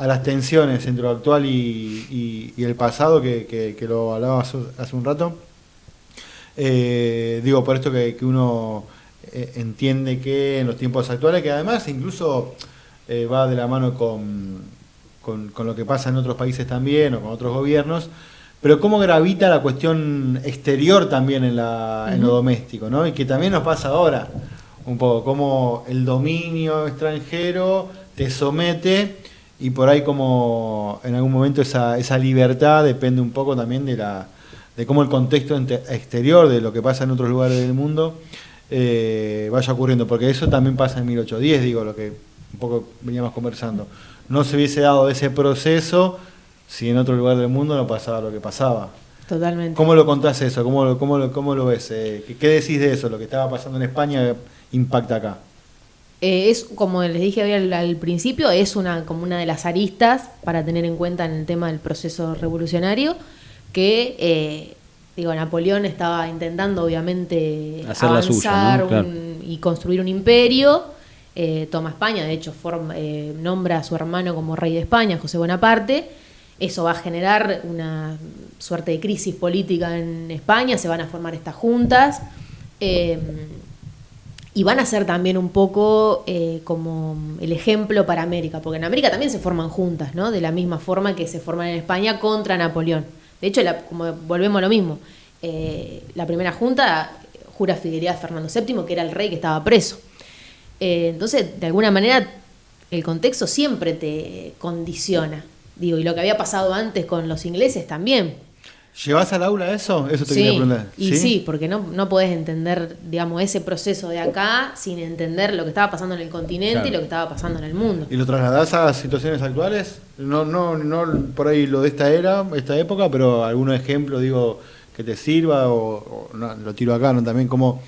las tensiones entre lo actual y el pasado, que lo hablaba hace un rato, digo, por esto que uno entiende que en los tiempos actuales, que además incluso va de la mano con lo que pasa en otros países también, o con otros gobiernos, pero cómo gravita la cuestión exterior también en lo doméstico, ¿no? Y que también nos pasa ahora, un poco, como el dominio extranjero te somete y por ahí como en algún momento esa libertad depende un poco también de cómo el contexto exterior de lo que pasa en otros lugares del mundo vaya ocurriendo, porque eso también pasa en 1810, digo, lo que un poco veníamos conversando. No se hubiese dado ese proceso si en otro lugar del mundo no pasaba lo que pasaba. Totalmente. ¿Cómo lo contás eso? ¿Cómo lo ves? ¿Qué decís de eso? ¿Lo que estaba pasando en España impacta acá? Es como les dije hoy al principio, es como una de las aristas para tener en cuenta en el tema del proceso revolucionario, que Napoleón estaba intentando obviamente hacer la suya, ¿no? Claro. Y construir un imperio. Toma España, de hecho nombra a su hermano como rey de España, José Bonaparte. Eso va a generar una suerte de crisis política en España, se van a formar estas juntas. Y van a ser también un poco como el ejemplo para América, porque en América también se forman juntas, ¿no? De la misma forma que se forman en España contra Napoleón. De hecho, como volvemos a lo mismo, la primera junta jura fidelidad a Fernando VII, que era el rey que estaba preso. Entonces, de alguna manera, el contexto siempre te condiciona. Y lo que había pasado antes con los ingleses también. ¿Llevás al aula eso? Eso te quería preguntar. Y sí, porque no podés entender, digamos, ese proceso de acá sin entender lo que estaba pasando en el continente, claro, y lo que estaba pasando en el mundo. ¿Y lo trasladás a situaciones actuales? No por ahí lo de esta época, pero algún ejemplo, digo, que te sirva, o no, lo tiro acá, ¿no? También como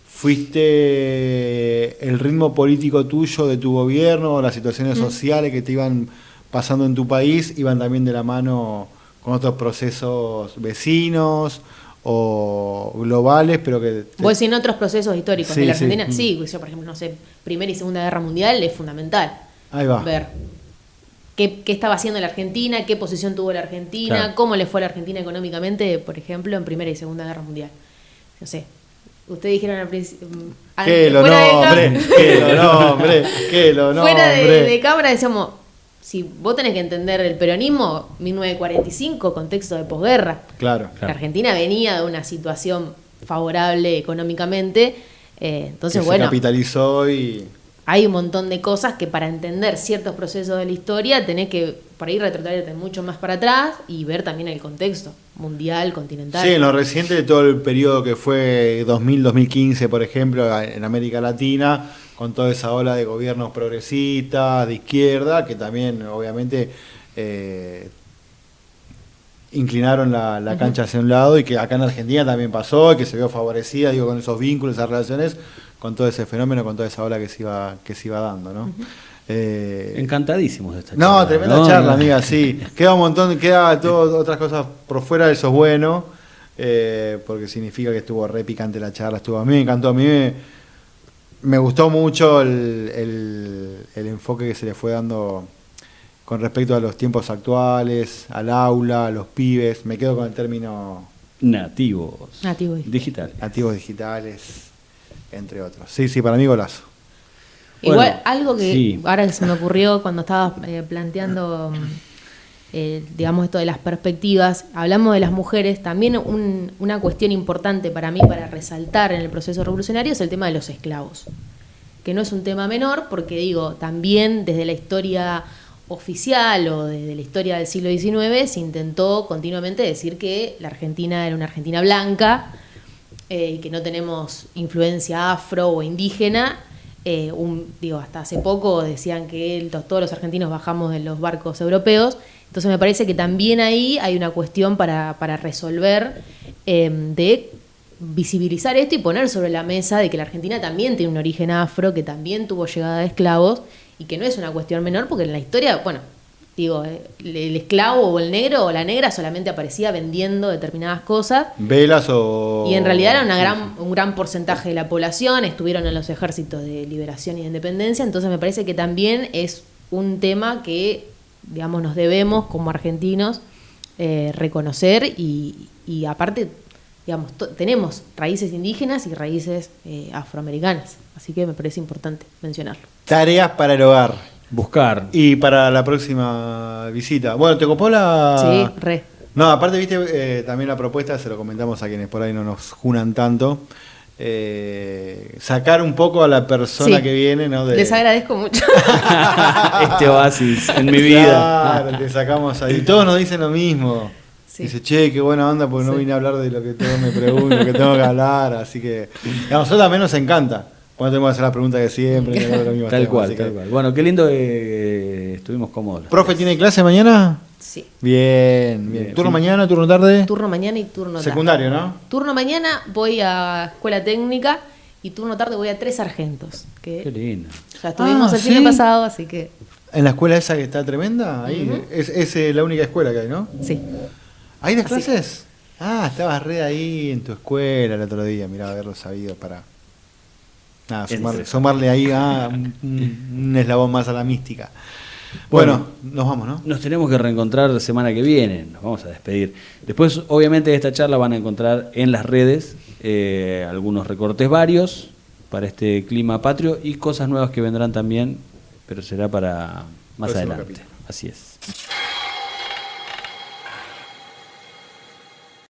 fuiste el ritmo político tuyo de tu gobierno, las situaciones sociales que te iban pasando en tu país, iban también de la mano con otros procesos vecinos o globales, pero que... Vos decís en otros procesos históricos de la Argentina. Sí, yo por ejemplo, no sé, Primera y Segunda Guerra Mundial es fundamental. Ahí va. Ver qué estaba haciendo la Argentina, qué posición tuvo la Argentina, claro, cómo le fue a la Argentina económicamente, por ejemplo, en Primera y Segunda Guerra Mundial. No sé, ustedes dijeron al principio... ¡Que lo nombre! Fuera de cámara decíamos... Si vos tenés que entender el peronismo, 1945, contexto de posguerra. Claro. La Argentina venía de una situación favorable económicamente, entonces se capitalizó y... Hay un montón de cosas que para entender ciertos procesos de la historia tenés que por ahí retrotraerte mucho más para atrás y ver también el contexto mundial, continental. Sí, en lo reciente de todo el periodo que fue 2000-2015, por ejemplo, en América Latina, con toda esa ola de gobiernos progresistas, de izquierda, que también obviamente inclinaron la cancha hacia un lado, y que acá en Argentina también pasó, y que se vio favorecida, digo, con esos vínculos, esas relaciones, con todo ese fenómeno, con toda esa ola que se iba dando, ¿no? Encantadísimos de esta charla. No, tremenda charla, amiga, sí. Queda un montón, otras cosas por fuera, eso es bueno, porque significa que estuvo re picante la charla, a mí me encantó, a mí me gustó mucho el enfoque que se le fue dando con respecto a los tiempos actuales, al aula, a los pibes. Me quedo con el término... Nativos digitales. Nativos digitales, entre otros. Sí, para mí golazo. Igual, bueno, algo que ahora se me ocurrió cuando estabas planteando, digamos, esto de las perspectivas, hablamos de las mujeres, también una cuestión importante para mí, para resaltar en el proceso revolucionario, es el tema de los esclavos, que no es un tema menor, porque digo, también desde la historia oficial o desde la historia del siglo XIX se intentó continuamente decir que la Argentina era una Argentina blanca, y que no tenemos influencia afro o indígena. Hasta hace poco decían que todos los argentinos bajamos de los barcos europeos. Entonces me parece que también ahí hay una cuestión para resolver, de visibilizar esto y poner sobre la mesa de que la Argentina también tiene un origen afro, que también tuvo llegada de esclavos, y que no es una cuestión menor, porque en la historia, el esclavo o el negro o la negra solamente aparecía vendiendo determinadas cosas. Velas o... Y en realidad era un gran porcentaje de la población, estuvieron en los ejércitos de liberación y de independencia, entonces me parece que también es un tema que, digamos, nos debemos como argentinos reconocer y aparte, digamos, tenemos raíces indígenas y raíces afroamericanas, así que me parece importante mencionarlo. Tareas para el hogar. Buscar. Y para la próxima visita. Bueno, ¿te copó Sí, re. No, aparte, viste, también la propuesta, se lo comentamos a quienes por ahí no nos junan tanto, sacar un poco a la persona Sí. que viene, ¿no? Les agradezco mucho. Este oasis en mi vida. Claro, te sacamos ahí. Todos nos dicen lo mismo. Sí. Dice, che, qué buena onda, porque no Sí. vine a hablar de lo que todos me preguntan, lo que tengo que hablar. Así que a nosotros también nos encanta. Cuando tenemos que hacer las preguntas de siempre, y hablar de los mismos Tal temas, cual, así que- tal cual. Bueno, qué lindo estuvimos cómodos. ¿Profe tiene clase mañana? Sí. Bien, bien. Bien. ¿Turno mañana, turno tarde? Turno mañana y turno tarde. Secundario, ¿no? Turno mañana voy a escuela técnica y turno tarde voy a 3 sargentos. Qué Que lindo. ya estuvimos Ah, el fin de ¿sí? pasado, así que En la escuela esa que está tremenda, ahí. Ujú. Es la única escuela que hay, ¿no? sí. ¿Hay de Así. clases? Ah, estabas re ahí en tu escuela el otro día, mirá, haberlo sabido para... Nada, sumarle ahí un eslabón más a la mística. Bueno, nos vamos, ¿no? Nos tenemos que reencontrar la semana que viene, nos vamos a despedir. Después, obviamente, de esta charla van a encontrar en las redes algunos recortes varios para este clima patrio y cosas nuevas que vendrán también, pero será para más Próximo adelante. capítulo. Así es.